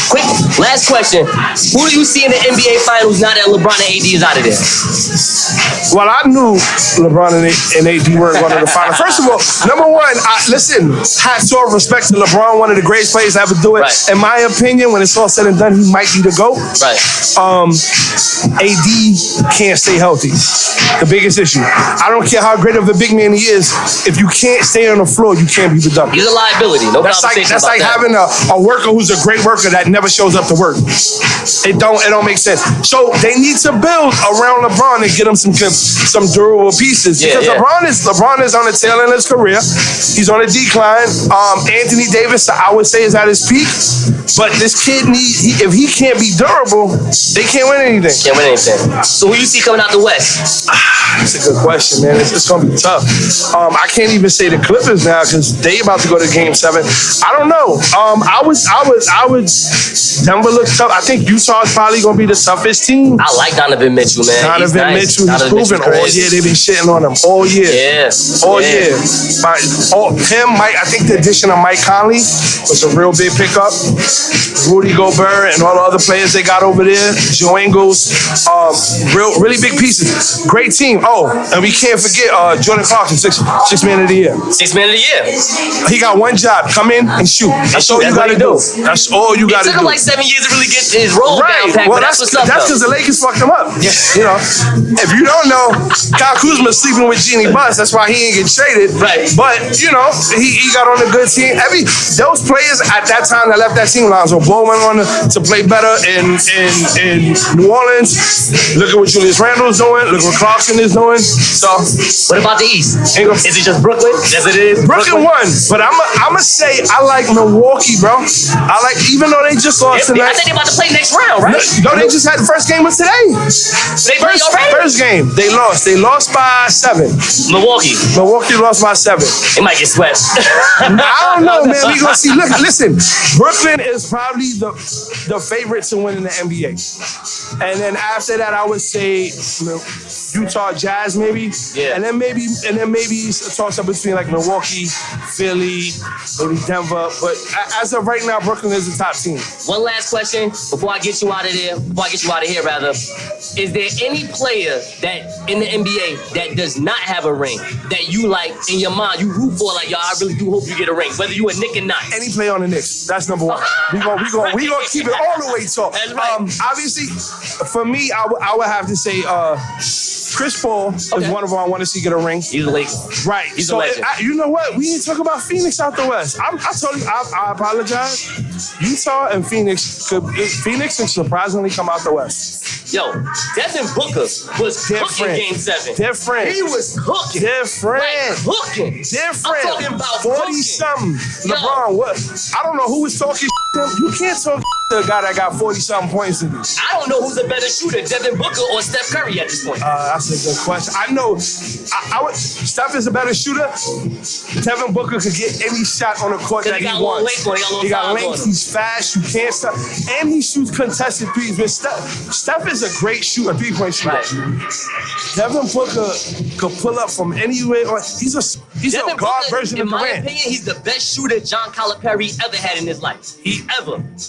Quick, last question. Who do you see in the NBA Finals now that LeBron and AD is out of there? Well, I knew LeBron and AD weren't going to the final. First of all, number 1, listen, hats off, respect to LeBron, one of the greatest players to ever do it. Right. In my opinion, when it's all said and done, he might be the GOAT. Right. AD can't stay healthy. The biggest issue. I don't care how great of a big man he is. If you can't stay on the floor, you can't be productive. He's a liability. No conversation That's about like that. having a worker who's a great worker that never shows up to work. It don't make sense. So they need to build around LeBron and get him some durable pieces. Because LeBron is on the tail end of his career. He's on a decline. Anthony Davis, I would say, is at his peak. But this kid if he can't be durable, they can't win anything. So who you see coming out the West? That's a good question, man. It's gonna be tough. I can't even say the Clippers now because they about to go to Game 7. I don't know. I would. Denver looks tough. I think Utah's probably gonna be the toughest team. I like Donovan Mitchell, man. Donovan Mitchell, he's proven all year. They've been shitting on him all year. All year. I think the addition of Mike Conley was a real big pickup. Rudy Gobert and all the other players they got over there. Joe Ingles, really big pieces. Great team. Oh, and we can't forget Jordan Clarkson, six man of the year. 6 man of the year. He got one job: come in and shoot. That's all you got to do. That's all you got to do. It took him like 7 years to really get his role down pat, well, but that's what's up. That's because the Lakers fucked him up. You know, if you don't know, Kyle Kuzma's sleeping with Jeannie Buss. That's why he ain't get traded. Right. But you know, he got on a good team. Those players at that time that left that team, Lonzo Ball went on to play better in New Orleans. Look at what Julius Randle is doing. Look what Clarkson is doing. So, what about the East? Is it just Brooklyn? Yes, it is. Brooklyn won, but I'ma say I like Milwaukee, bro. Even though they just lost I tonight. think they about to play next round, right? No, they just had the first game was today. They played already? First game, they lost. They lost by 7. Milwaukee lost by 7. They might get swept. I don't know, man. We gonna see. Look, listen. Brooklyn is probably the favorite to win in the NBA, and then after that, I would say Utah Jazz maybe, and then maybe a toss up between like Milwaukee, Philly, maybe Denver. But as of right now, Brooklyn is the top team. One last question before I get you out of here, rather. Is there any player that in the NBA that does not have a ring that you like in your mind, you root for, like, yo, I really do hope you get a ring, whether you a Knick or not? Any player on the Knicks, that's number one. We gonna keep it all the way talk. That's right. Obviously, for me, I would have to say Chris Paul is one of them I want to see get a ring. He's a Laker. Right. He's a legend. You know what? We need to talk about Phoenix out the West. I told you, I apologize. Utah and Phoenix could surprisingly come out the West. Yo, Devin Booker was cooking Game 7. Different. He was cooking. Different. Like, cooking. Different. I'm talking about 40-something. LeBron, what? I don't know who was talking to him. You can't talk to a guy that got 40-something points in this. I don't know who's a better shooter, Devin Booker or Steph Curry at this point. That's a good question. I know Steph is a better shooter. Devin Booker could get any shot on the court that he wants. He got length. He's fast. You can't stop. And he shoots contested threes. But Steph is a great shooter, three-point shooter. Right. Devin Booker could pull up from anywhere. He's a guard version of Durant. In my opinion, he's the best shooter John Calipari ever had in his life.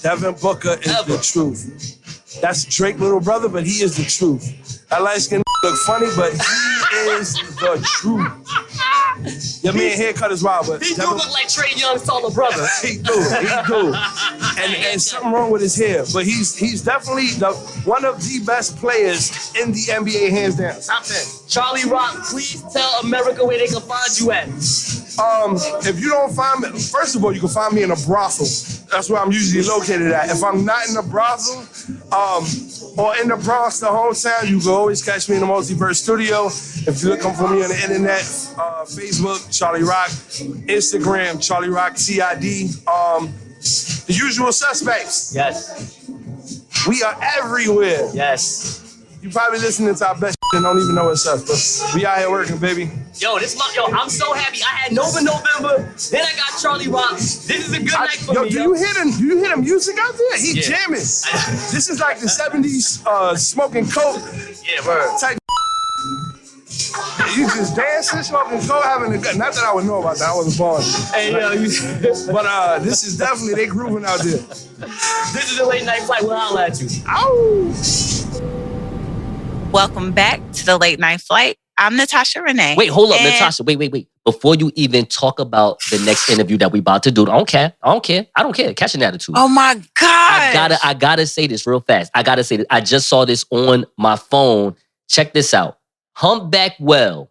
Devin Booker is the truth. That's Drake's little brother, but he is the truth. That light-skinned look funny, but he is the truth. Your man haircut is wild, but he do look like Trae Young's taller brother. He do. And something wrong with his hair, but he's definitely one of the best players in the NBA, hands down. Top 10. Charlie Rock, please tell America where they can find you at. If you don't find me, first of all, you can find me in a brothel. That's where I'm usually located at. If I'm not in a brothel, or in the Bronx, the hometown, you can always catch me in the Multiverse Studio. If you're looking for me on the internet, Facebook, Charlie Rock, Instagram, Charlie Rock TID. The usual suspects. Yes. We are everywhere. Yes. You probably listening to our best and don't even know what's up, but we out here working, baby. Yo, I'm so happy. I had Nova November, then I got Charlie Rock. This is a good night for me. Do you hear the music out there? He jamming. This is like the 70s smoking coke. Yeah, word. Type. You just dancing, smoking coke, having a good. Not that I would know about that. I wasn't born. Hey, yo, but this is definitely they grooving out there. This is a late night flight. We'll holler at you. Ow. Welcome back to the Late Night Flight. I'm Natasha Renee. Wait, hold up, Natasha. Wait. Before you even talk about the next interview that we about to do, I don't care. Catch an attitude. Oh my God. I gotta say this real fast. I just saw this on my phone. Check this out. Humpback whale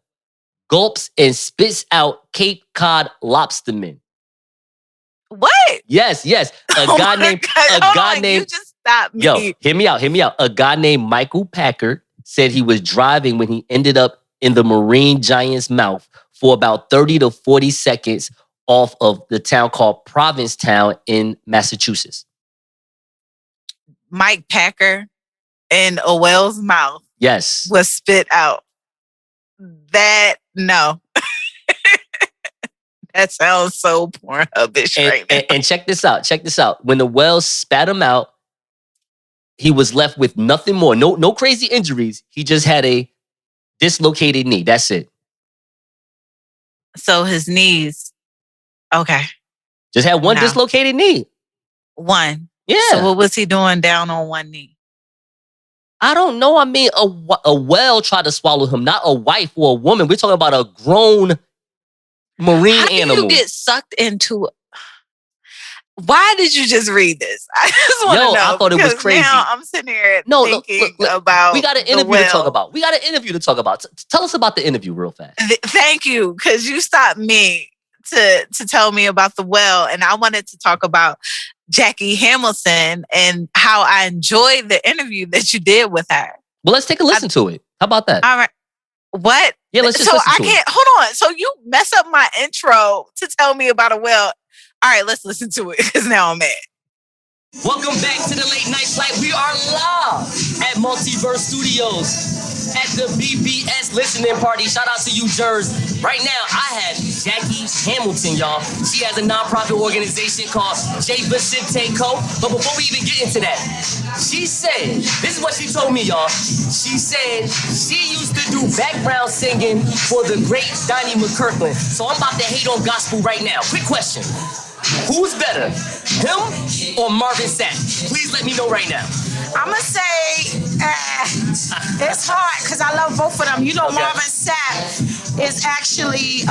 gulps and spits out Cape Cod lobsterman. What? Yes. A guy named. You just stopped me. Yo, hear me out. A guy named Michael Packard said he was driving when he ended up in the marine giant's mouth for about 30 to 40 seconds off of the town called Provincetown in Massachusetts. Mike Packer in a whale's mouth. Yes. Was spit out. No. That sounds so Pornhub-ish right now. And check this out. When the whale spat him out, he was left with nothing more. No crazy injuries. He just had a dislocated knee. That's it. So his knees. Okay. Just had one dislocated knee. One. Yeah. So what was he doing down on one knee? I don't know. I mean, a whale tried to swallow him, not a wife or a woman. We're talking about a grown marine animal. How do you get sucked into? Why did you just read this? I just want to know. I thought it was crazy. Now I'm sitting here thinking look, about. We got an interview to talk about. Tell us about the interview real fast. Thank you, because you stopped me to tell me about the whale, and I wanted to talk about Jackie Hamilton and how I enjoyed the interview that you did with her. Well, let's take a listen to it. How about that? All right. What? Yeah, let's just listen to it. Hold on. So you mess up my intro to tell me about a whale. All right, let's listen to it because now I'm mad. Welcome back to the Late Night Flight. We are live at Multiverse Studios at the BBS listening party. Shout out to you, Jerz. Right now, I have Jackie Hamilton, y'all. She has a nonprofit organization called J. Vicente Co. But before we even get into that, she said, this is what she told me, y'all. She said she used to do background singing for the great Donnie McKirkland. So I'm about to hate on gospel right now. Quick question. Who's better, him or Marvin Sapp? Please let me know right now. I'm gonna say it's hard because I love both of them. You know, Okay. Marvin Sapp is actually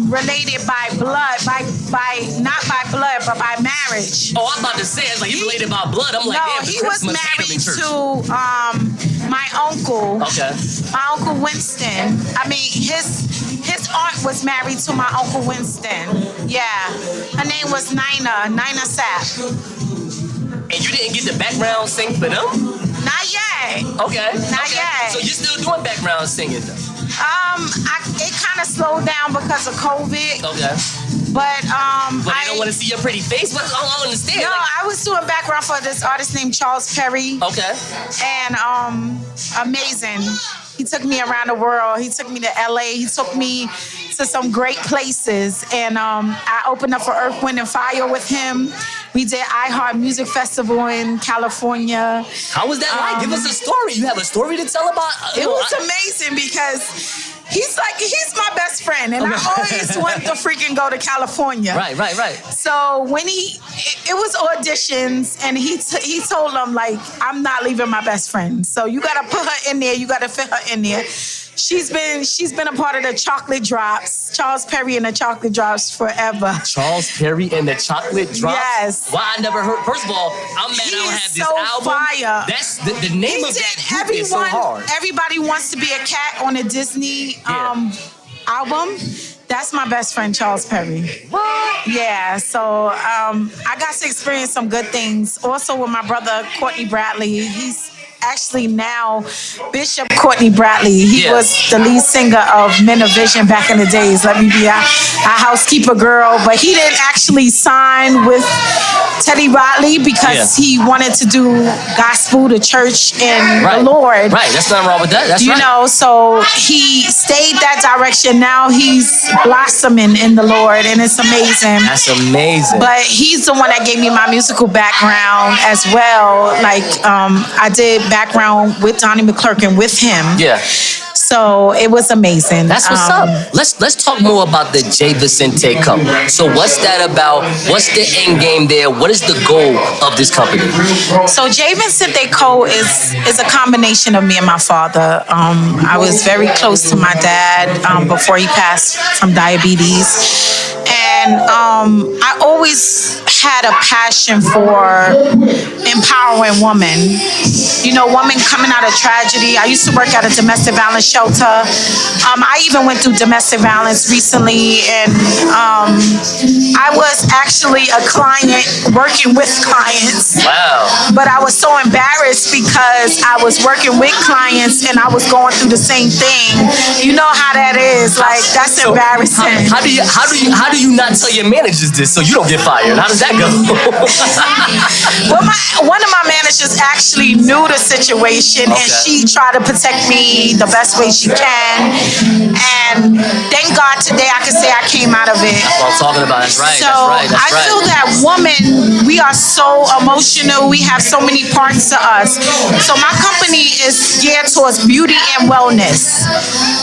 related by blood, by not by blood, but by marriage. Oh, I'm about to say, it's like he's related by blood. I'm like, No, damn, the he Crips was must hate him in married church. to my uncle. Okay. My uncle Winston. I mean, his aunt was married to my uncle Winston. Yeah, her name was Nina Sapp. And you didn't get the background sing for them? Not yet. Okay. Not yet. So you're still doing background singing though? It kind of slowed down because of COVID. Okay. But But I don't want to see your pretty face. What? I don't understand. No, Like, I was doing background for this artist named Charles Perry. okay. And amazing. He took me around the world. He took me to LA. He took me to some great places. And I opened up for Earth, Wind, and Fire with him. We did iHeart Music Festival in California. How was that like? Give us a story. You have a story to tell about? It was amazing because he's my best friend. And I always wanted to freaking go to California. Right. So when it was auditions, and he told them, like, I'm not leaving my best friend. So you gotta put her in there. You gotta fit her in there. She's been a part of the Chocolate Drops, Charles Perry and the Chocolate Drops forever. Charles Perry and the Chocolate Drops? Yes. Why I never heard. First of all, I'm mad He I don't is have this so album. fire. That's the name He of that did group is so hard. Everybody Wants to Be a Cat on a Disney album. That's my best friend, Charles Perry. What? Yeah, so I got to experience some good things. Also with my brother, Courtney Bradley. He's actually now Bishop Courtney Bradley. He was the lead singer of Men of Vision back in the days. Let me be a housekeeper girl. But he didn't actually sign with Teddy Riley because he wanted to do gospel, the church, and the Lord. Right, that's nothing wrong with that. That's right. You know, so he stayed that direction. Now he's blossoming in the Lord, and it's amazing. That's amazing. But he's the one that gave me my musical background as well. Like, I did background with Donnie McKirkland with him. Yeah. So it was amazing. That's what's up. Let's talk more about the J. Vicente Co. So what's that about? What's the end game there? What is the goal of this company? So J. Vicente Co. is a combination of me and my father. I was very close to my dad before he passed from diabetes. And I always had a passion for empowering women. You know, women coming out of tragedy. I used to work at a domestic violence shelter. I even went through domestic violence recently, and I was actually a client working with clients. Wow. But I was so embarrassed because I was working with clients and I was going through the same thing. You know how that is. Like, that's embarrassing. How do you not tell your managers this so you don't get fired? How does that go? Well, one of my managers actually knew the situation, and she tried to protect me the best way she can. And thank God today I can say I came out of it. That's what I'm talking about. That's right. So I feel that women, we are so emotional. We have so many parts to us. So my company is geared towards beauty and wellness.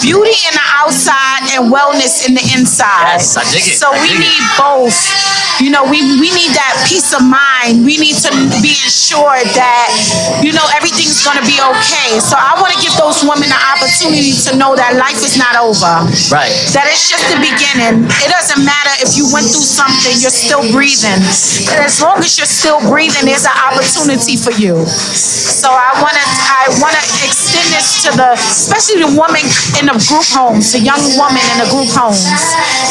Beauty in the outside and wellness in the inside. Yes, I dig it. So we need both. You know, we need that peace of mind. We need to be ensured that, you know, everything's going to be okay. So I want to give those women the opportunity to know that life is not over. Right. That it's just the beginning. It doesn't matter if you went through something, you're still breathing. And as long as you're still breathing, there's an opportunity for you. So I want to extend this to especially the women in the group homes, the young women in the group homes.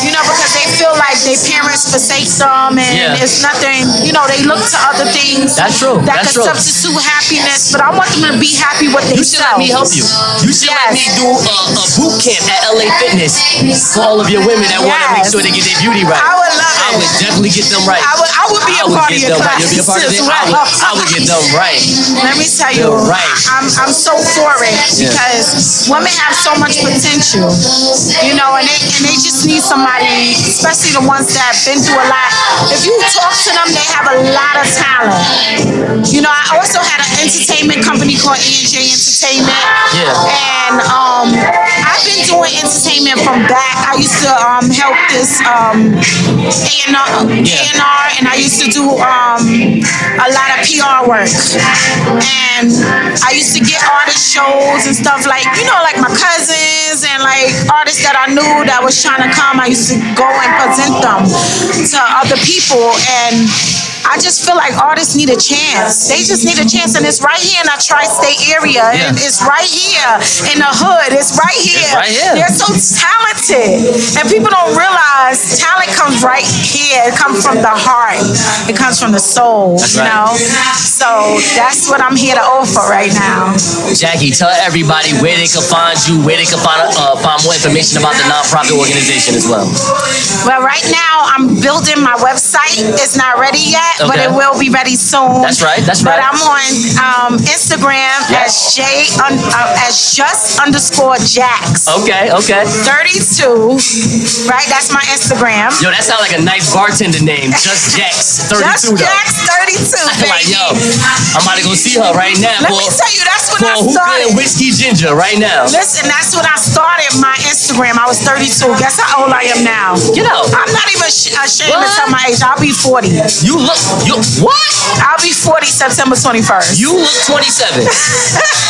You know, because they feel like their parents forsake them, and it's nothing, you know, they look to other things that could substitute happiness, but I want them to be happy with themselves. You should let me help you. You should let me do a boot camp at LA Fitness for all of your women that want to make sure they get their beauty right. I would love it. I would definitely get them right. I would be a part of your class. You'll be a part of it? I would get them right. Let me tell you, I'm so for it because women have so much potential, you know, and they just need somebody, especially the ones that have been through a lot. If you talk to them, they have a lot of talent. You know, I also had an entertainment company called E&J Entertainment. And I've been doing entertainment from back. I used to help this A&R, and I used to do a lot of PR work. And I used to get artist shows and stuff like, you know, like my cousins and like artists that I knew that was trying to come. I used to go and present them to other people. And I just feel like artists need a chance. They just need a chance, and it's right here in our tri-state area, and it's right here in the hood. It's right here. It's right here. They're so talented, and people don't realize talent comes right here. It comes from the heart. It comes from the soul. You know. So that's what I'm here to offer right now. Jackie, tell everybody where they can find you, where they can find more information about the nonprofit organization as well. Well, right now I'm building my website. It's not ready yet. But it will be ready soon. That's right. But I'm on Instagram as just_Jax. Okay. 32. Right? That's my Instagram. Yo, that sounds like a nice bartender name. Just Jax 32 Just Jax 32. Like, yo, I'm about to go see her right now. Let me tell you, that's when I for started. hookah and whiskey ginger right now. Listen, that's when I started my Instagram. I was 32. Guess how old I am now? You know. I'm not even ashamed to tell my age. I'll be 40. What? I'll be 40 September 21st. You look 27.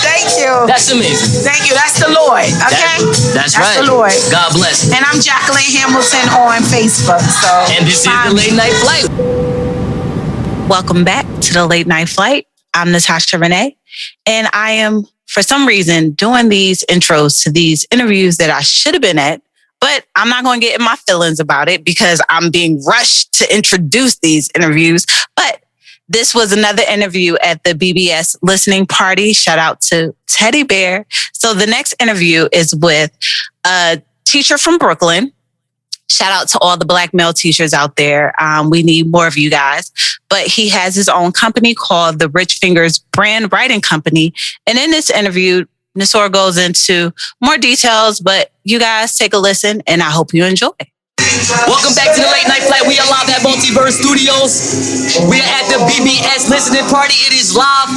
Thank you. That's amazing. Thank you. That's the Lord. Okay? That's right. the Lord. God bless. And I'm Jacqueline Hamilton on Facebook. So. And this is the Late Night Flight. Welcome back to the Late Night Flight. I'm Natasha Renee, and I am, for some reason, doing these intros to these interviews that I should have been at. But I'm not going to get in my feelings about it because I'm being rushed to introduce these interviews. But this was another interview at the BBS listening party. Shout out to Teddy Bear. So the next interview is with a teacher from Brooklyn. Shout out to all the Black male teachers out there. We need more of you guys. But he has his own company called the Rich Fingers Brand Writing Company. And in this interview, Nasor goes into more details, but you guys take a listen and I hope you enjoy. Welcome back to the Late Night Flight. We are live at Multiverse Studios. We are at the BBS listening party. It is live.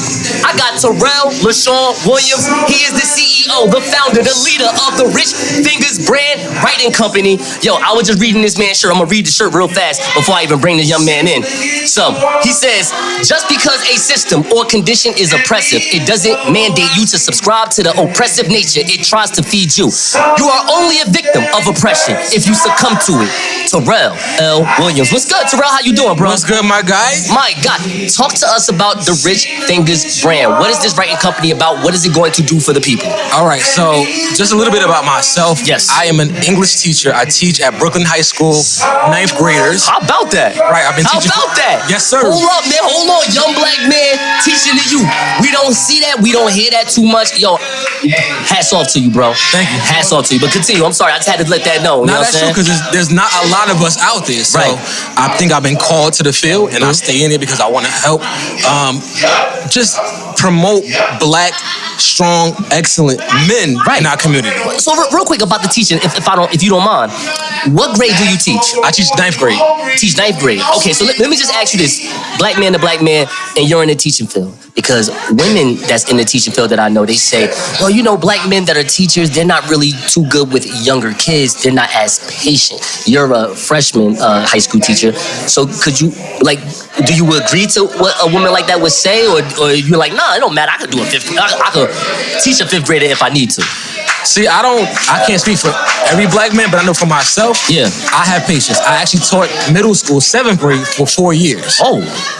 I got Terrell LeShawn Williams. He is the CEO, the founder, the leader of the Rich Fingers Brand Writing Company. Yo, I was just reading this man's shirt. I'm going to read the shirt real fast before I even bring the young man in. So, he says, just because a system or condition is oppressive, it doesn't mandate you to subscribe to the oppressive nature it tries to feed you. You are only a victim of oppression if you succumb to it. Terrell L. Williams. What's good, Terrell? How you doing, bro? What's good, my guy? My God. Talk to us about the Rich Fingers brand. What is this writing company about? What is it going to do for the people? All right, so just a little bit about myself. Yes. I am an English teacher. I teach at Brooklyn High School, 9th graders. How about that? Right, I've been teaching. How about that? Yes, sir. Hold up, man. Hold on. Young Black man teaching to you. We don't see that. We don't hear that too much. Yo, hats off to you, bro. Thank you. Hats off to you. But continue. I'm sorry. I just had to let that know. No, that's true, because there's not a lot of us out there. So I think I've been called to the field, and I stay in it because I want to help just promote Black, strong, excellent men in our community. So real quick about the teaching, if you don't mind, what grade do you teach? I teach 9th grade. Teach 9th grade. Okay, so let me just ask you this. Black man to black man, and you're in the teaching field. Because women that's in the teaching field that I know, they say, well, you know, black men that are teachers, they're not really too good with younger kids. They're not as patient. You're a freshman high school teacher. So could you, do you agree to what a woman like that would say? Or you're like, nah, it don't matter. I could do a fifth. I could teach a 5th grader if I need to. See, I can't speak for every black man, but I know for myself, I have patience. I actually taught middle school, 7th grade for 4 years.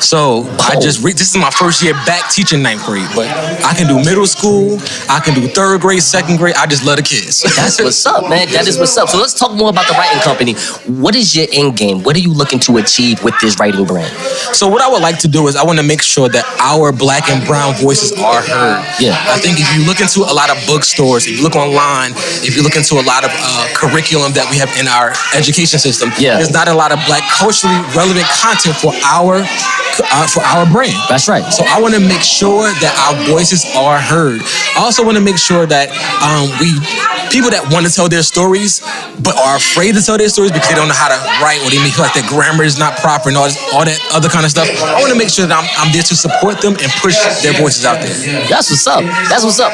So this is my first year back teaching 9th grade, but I can do middle school, I can do 3rd grade, 2nd grade. I just love the kids. That's what's up, man. That is what's up. So let's talk more about the writing company. What is your end game? What are you looking to achieve with this writing brand? So what I would like to do is I want to make sure that our Black and brown voices are heard. Yeah. I think if you look into a lot of bookstores, if you look online, online, if you look into a lot of curriculum that we have in our education system, there's not a lot of Black culturally relevant content for our brand. That's right. So I want to make sure that our voices are heard. I also want to make sure that people that want to tell their stories but are afraid to tell their stories because they don't know how to write, or they may feel like their grammar is not proper and all that other kind of stuff. I want to make sure that I'm there to support them and push their voices out there. That's what's up. That's what's up.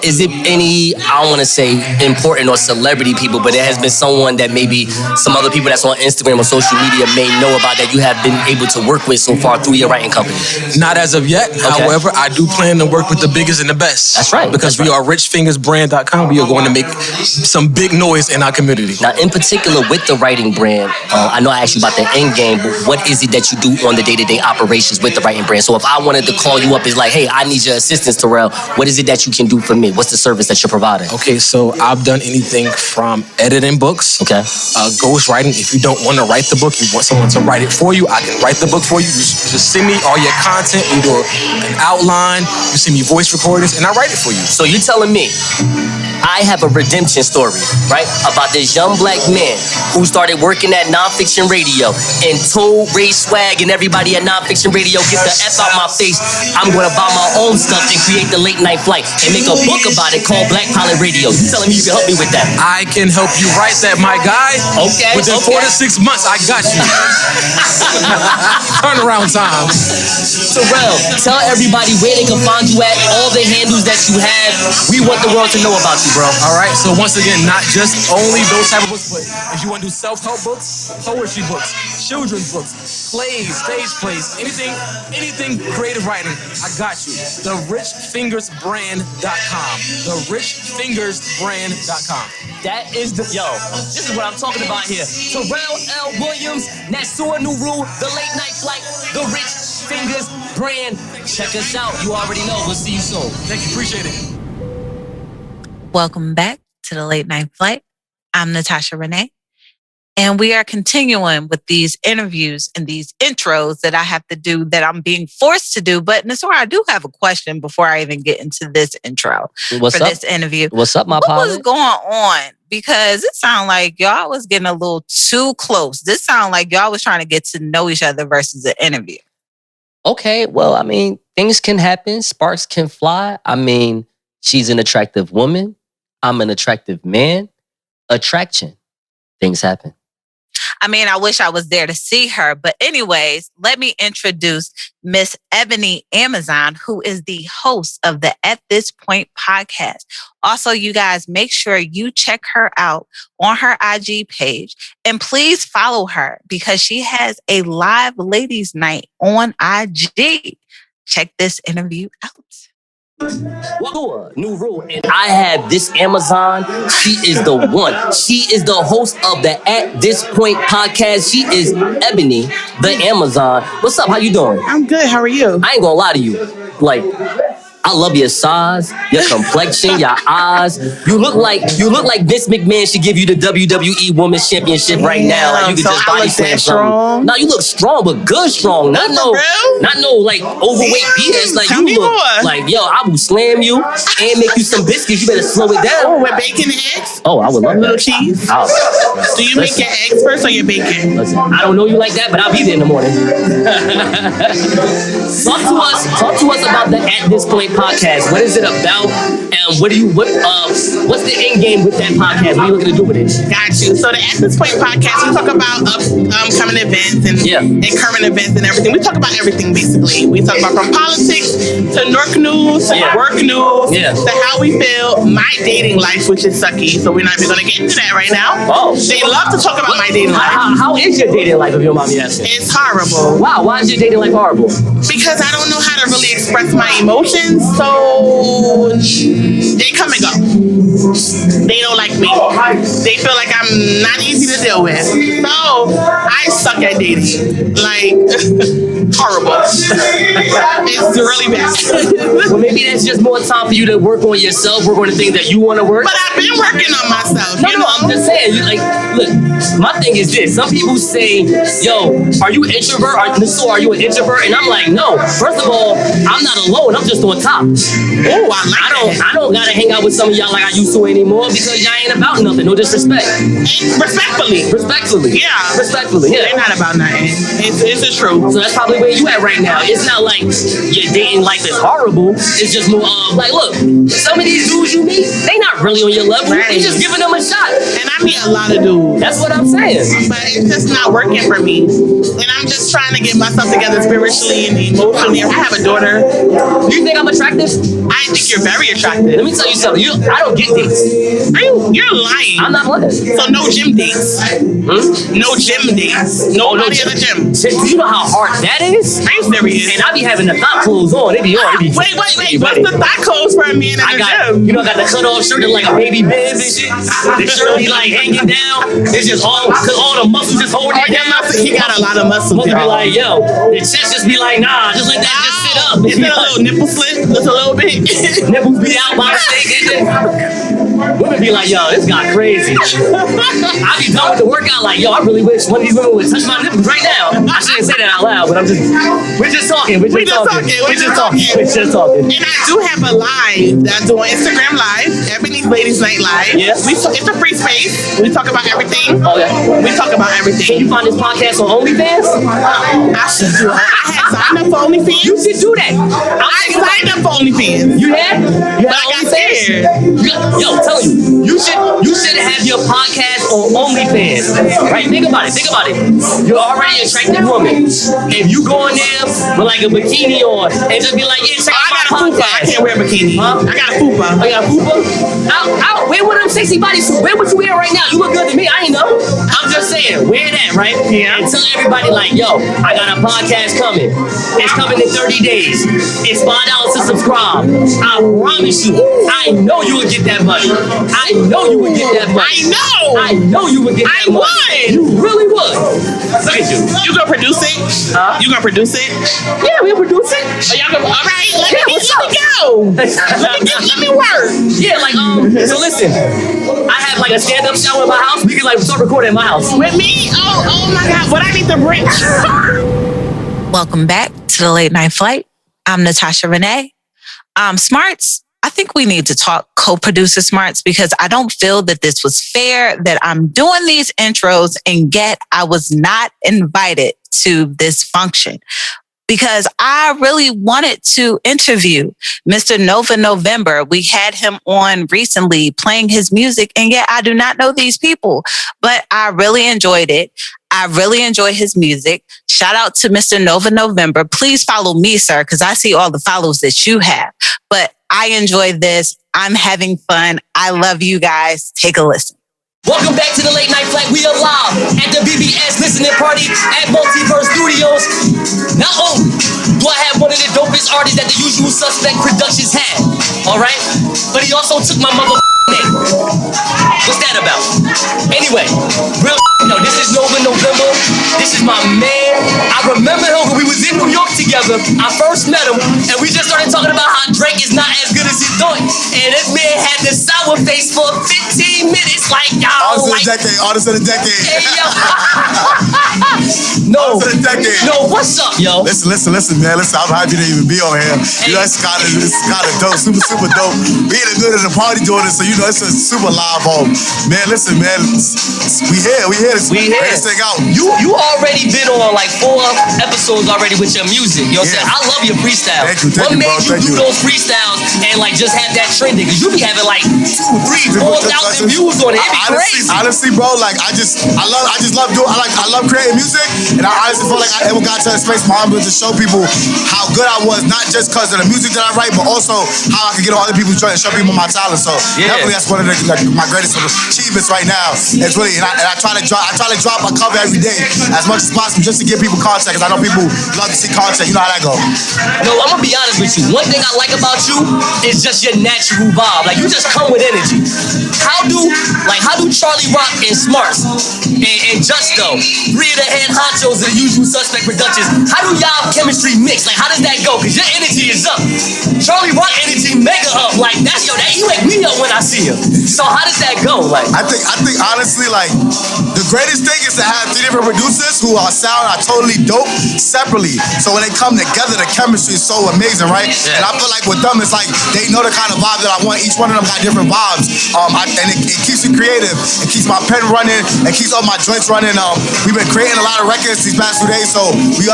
Is it any, I don't want to say important or celebrity people, but there has been someone that maybe some other people that's on Instagram or social media may know about that you have been able to work with so far through your writing company? Not as of yet. Okay. However, I do plan to work with the biggest and the best. That's right. Because we are richfingersbrand.com. We are going to make some big noise in our community. Now, in particular, with the writing brand, I know I asked you about the end game, but what is it that you do on the day-to-day operations with the writing brand? So if I wanted to call you up, it's like, hey, I need your assistance, Terrell. What is it that you can do for me? What's the service that you're providing? Okay, so I've done anything from editing books, ghostwriting. If you don't want to write the book, you want someone to write it for you, I can write the book for you. Just send me all your content. You do an outline. You send me voice recordings, and I write it for you. So you're telling me I have a redemption story, right? About this young Black man who started working at Nonfiction Radio and told Ray Swag and everybody at Nonfiction Radio, get the F out my face. I'm going to buy my own stuff and create the Late Night Flight and make a book about it called Black Pilot Radio. You telling me you can help me with that? I can help you write that, my guy. Okay. Within 4 to 6 months, I got you. Turnaround time. Terrell, tell everybody where they can find you at, all the handles that you have. We want the world to know about you, bro. All right, so once again, not just only those type of books, but if you want to do self-help books, poetry books, children's books, plays, stage plays, anything creative writing, I got you. TheRichFingersBrand.com. TheRichFingersBrand.com. That is this is what I'm talking about here. Terrell L. Williams, Nasur Nuru, The Late Night Flight, The Rich Fingers Brand. Check us out. You already know. We'll see you soon. Thank you. Appreciate it. Welcome back to the Late Night Flight. I'm Natasha Renee, and we are continuing with these interviews and these intros that I have to do, that I'm being forced to do. But Nasur, I do have a question before I even get into this intro this interview. What's up, my pilot? pilot? What was going on? Because it sounded like y'all was getting a little too close. This sounded like y'all was trying to get to know each other versus an interview. Okay, well, I mean, things can happen. Sparks can fly. I mean, she's an attractive woman. I'm an attractive man. Attraction. Things happen. I mean, I wish I was there to see her. But anyways, let me introduce Miss Ebony Amazon, who is the host of the At This Point podcast. Also, you guys, make sure you check her out on her IG page. And please follow her because she has a live ladies' night on IG. Check this interview out. New rule, and I have this Amazon. She is the one. She is the host of the At This Point podcast. She is Ebony, the Amazon. What's up? How you doing? I'm good. How are you? I ain't gonna lie to you. Like, I love your size, your complexion, your eyes. You look like Vince McMahon should give you the WWE Women's Championship right now. Like you could just body slam something. No, you look strong, but good strong. Not no like overweight BS. Like you look like, yo, I will slam you and make you some biscuits. You better slow it down. Oh, with bacon and eggs? Oh, I would love little cheese. Do you make your eggs first or your bacon? Listen, I don't know you like that, but I'll be there in the morning. Talk to us about the At This Point podcast. What is it about? And what's the end game with that podcast? What are you looking to do with it? Got you. So the At This Point podcast, we talk about upcoming events and current events and everything. We talk about everything basically. We talk about from politics to Nork news to work news to how we feel, my dating life, which is sucky. So we're not even going to get into that right now. Oh, they love to talk about my dating life. How is your dating life, if you don't mind me asking? It's horrible. Wow, why is your dating life horrible? Because I don't know how to really express my emotions, so they come and go. They don't like me. They feel like I'm not easy to deal with. So I suck at dating. Like, horrible. It's really bad. Well, maybe that's just more time for you to work on yourself, work on the things that you want to work. But I've been working on myself. No, I'm just saying. look, my thing is this. Some people say, yo, are you an introvert? Are you an introvert? And I'm like, no. First of all, I'm not alone. I'm just on top. Oh, I don't gotta hang out with some of y'all like I used to anymore because y'all ain't about nothing. No disrespect. Respectfully. Yeah. Respectfully, yeah. They're not about nothing. It's the truth. So that's probably where you at right now. It's not like your dating life is horrible. It's just more like, look, some of these dudes you meet, they not really on your level. Right. You just giving them a shot. And I meet a lot of dudes. That's what I'm saying. But it's just not working for me. And I'm just trying to get myself together spiritually and emotionally. I have a daughter. Do you think I'm attractive? I think you're very attractive. Let me tell you something. I don't get dates. You're lying. I'm not lying. So no gym dates. No gym dates. Nobody at the gym. Do you know how hard that is? Are you serious? And I be having the thought clothes on. They be on. Wait. What's the thigh clothes for a man at the gym? You know, I got the cut off shirt and like a baby bib and shit. The shirt be like hanging down. It's just all the muscles just holding it down. He got a lot of muscle. Muscle be like, yo. The chest just be like, nah, just let that just sit up. Is there a little nipple slit? Just a little bit. Nipples be out by mistake. Women be like, yo, this guy crazy. I be done with the workout like, yo, I really wish one of these women would touch my nipples right now. I shouldn't say that out loud, but we're just talking. We're just talking. And I do have a live that I do on Instagram Live, Ebony's Ladies Night Live. Yeah. It's a free space. We talk about everything. Oh, yeah. We talk about everything. Can you find this podcast on OnlyFans? I should do it. I had signed up for OnlyFans. You should do that. I signed up for OnlyFans. You had? But I got scared. Yo, I'm telling you should have your podcast on OnlyFans. Right? Think about it. You're already an attractive woman. If you go in there with like a bikini on and just be like, yeah, check out my podcast. I can't wear a bikini. Huh? I got a fupa. Oh, you got a fupa? I'll wear one of them sexy bodysuits. Wear what you wear right now. You look good to me. I ain't know. I'm just saying, wear that, right? Yeah. And tell everybody like, yo, I got a podcast coming. It's coming in 30 days. It's $5 to subscribe. I promise you, I know you would get that money. I know you would get that money. I know you would get that money. I would. You really would. Look at you. You gonna produce it? Huh? You gonna produce it? Yeah, we'll produce it. All right, let me go. let me work. Yeah, like so listen, I have like a stand-up shower in my house. We can like start recording in my house. With me? Oh my God, what I need to bring. Welcome back to the Late Night Flight. I'm Natasha Renee. Smarts, I think we need to talk co-producer Smarts because I don't feel that this was fair that I'm doing these intros and yet I was not invited to this function. Because I really wanted to interview Mr. Nova November. We had him on recently playing his music, and yet I do not know these people, but I really enjoyed it. I really enjoy his music. Shout out to Mr. Nova November. Please follow me, sir, because I see all the follows that you have. But I enjoy this. I'm having fun. I love you guys. Take a listen. Welcome back to the Late Night Flight. We are live at the BBS listening party at Multiverse Studios. Not only do I have one of the dopest artists that the Usual Suspect Productions had, all right? But he also took my name. What's that about? Anyway, real no, this is Nova November. This is my man. I remember him when we was in New York together. I first met him, and we just started talking about how Drake is not as good as he thought. And this man had this sour face for 15 minutes, like, y'all. Artist of the decade. Hey, yo. No. Artist of the decade. No, what's up, yo? Listen, man. Listen, I'm happy to even be on here. You know, it's kind of dope. Super dope. We in the middle of the party doing this, so you know, it's a super live home. Man, listen, man. We here. We here. This thing out. You already been on like 4 episodes already with your music. You know what I'm saying? I love your freestyle. Thank you, what made bro. you do those freesteals and like just have that trending? Because you be having like 2, 3, 4,000 views on it. It be crazy. Honestly, bro, like I love creating music, and I honestly feel like I ever got to a space where I'm able to show people how good I was, not just because of the music that I write, but also how I can get on other people's joint and show people my talent. So definitely that's one of my greatest achievements right now. It's really, and I try to drop a cover every day as much as possible just to give people content, because I know people love to see content. You know how that go. No, I'm gonna be honest with you. One thing I like about you is just your natural vibe. Like you just come with energy. How do Charlie Rock and Smarts and Justo, 3 of the head honchos of the Usual Suspect Productions. How do y'all chemistry mix? Like, how does that go? Because your energy is up. Charlie Rock energy mega up. Like, that's yo, that he wake me up when I see him. So how does that go? Like, I think honestly, like, the greatest thing is to have 3 different producers who sound totally dope separately. So when they come together, the chemistry is so amazing, right? Yeah. And I feel like with them, it's like they know the kind of vibe that I want. Each one of them got different vibes. And it keeps me creative. It keeps my pen running. It keeps all my joints running. We've been creating a lot of records these past 2 days, so we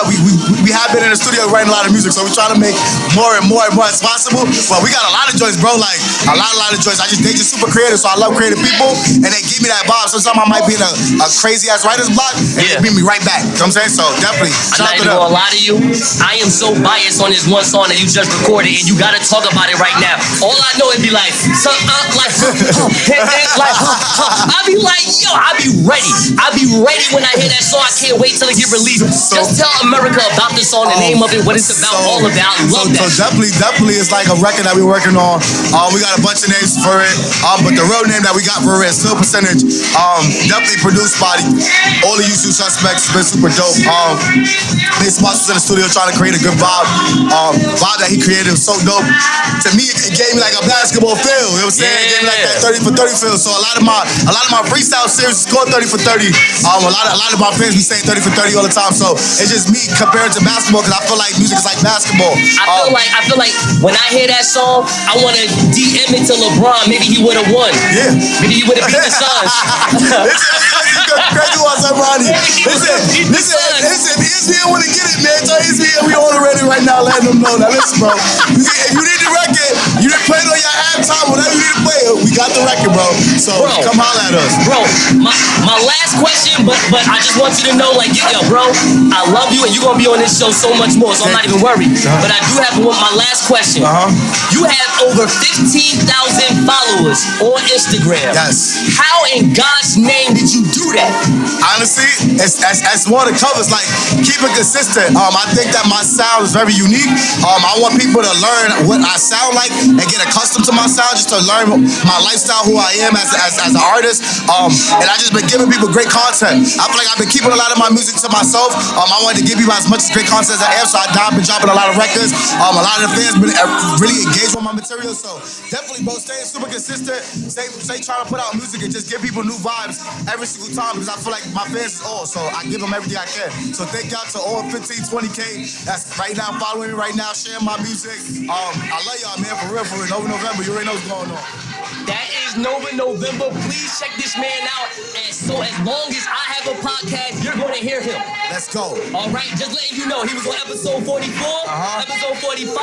have been in the studio writing a lot of music. So we try to make more and more as possible. But we got a lot of joints, bro. Like a lot of joints. They just super creative. So I love creative people, and they give me that vibe. Sometimes I might be in a crazy ass writer's block, and they bring me right back. You know what I'm saying? So definitely. I'm not even gonna lie to you. I am so biased on this one song that you just recorded, and you gotta talk about it right now. All I know is be like, I be like, yo, I be ready. I be ready when I hear that song. I can't wait till it get released. Just tell America about the song, the name of it, what it's about, all about. Love that. So definitely, it's like a record that we're working on. We got a bunch of names for it, but the real name that we got for it is Still Percentage. Definitely produced by all the usual suspects. It's been super dope. They spots in the studio trying to create a good vibe. Vibe that he created was so dope. To me, it gave me like a basketball feel. You know what I'm saying? It gave me like that 30 for 30 feel. So a lot of my freestyle series score 30 for 30. A lot of my fans be saying 30 for 30 all the time. So it's just me compared to basketball because I feel like music is like basketball. I feel like when I hear that song, I want to DM it to LeBron. Maybe he would have won. Yeah. Maybe he would have beat the Suns. Crazy one, Ronnie. Listen, ESPN want to get it, man. Tell ESPN we on the ready right now, letting them know. Now listen, bro. If you need the record, you didn't play it on your halftime, whatever you need to play, we got the record, bro. So come holler at us. Bro, my last question, but I just want you to know, like, yo, bro, I love you and you're gonna be on this show so much more, so I'm not even worried. But I do have my last question. You have over 15,000 followers on Instagram. Yes. How in God's name did you do that? Honestly, it's one of the covers, like, keep it consistent. I think that my sound is very unique. I want people to learn what I sound like and get accustomed to my sound, just to learn my lifestyle, who I am as an artist. And I just been giving people great content. I feel like I've been keeping a lot of my music to myself. I wanted to give people as much great content as I am, so I've been dropping a lot of records. A lot of the fans been really engaged with my material, so definitely, bro, staying super consistent. Stay trying to put out music and just give people new vibes every single time, because I feel like my fans is all, so I give them everything I can. So thank y'all to all 15, 20K that's right now following me right now, sharing my music. I love y'all, man, for real. November, you already know what's going on. That is November. Please check this man out. And so as long as I have a podcast, you're going to hear him. Let's go. All right, just letting you know, he was on episode 44, episode 45,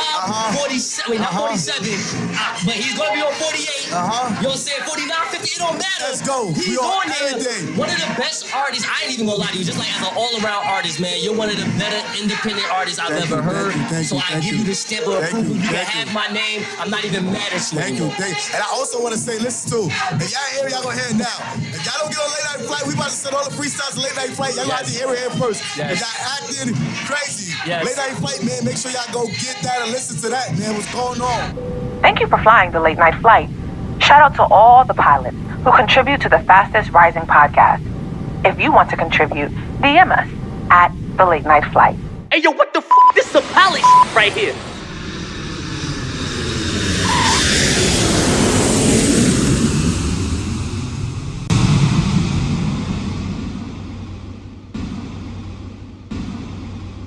47, not 47, but he's going to be on 48. You know what I'm saying? 49, 50, it don't matter. Let's go. He's on there. Everything. One of the best artists, I ain't even going to lie to you, just like as an all-around artist, man, you're one of the better independent artists I've ever heard. So I give you the stamp of approval. You can have my name. I'm not even mad at you. Thank you. And I also want to say, listen too, if y'all hear it, y'all gonna hear it now. If y'all don't get on Late Night Flight, we about to send all the freestyles to Late Night Flight. Y'all got to hear it here first. If y'all acting crazy, Late Night Flight, man, make sure y'all go get that and listen to that, man. What's going on? Thank you for flying the Late Night Flight. Shout out to all the pilots who contribute to the fastest rising podcast. If you want to contribute, DM us at the Late Night Flight. Hey, yo, what the f***? This is a pilot right here.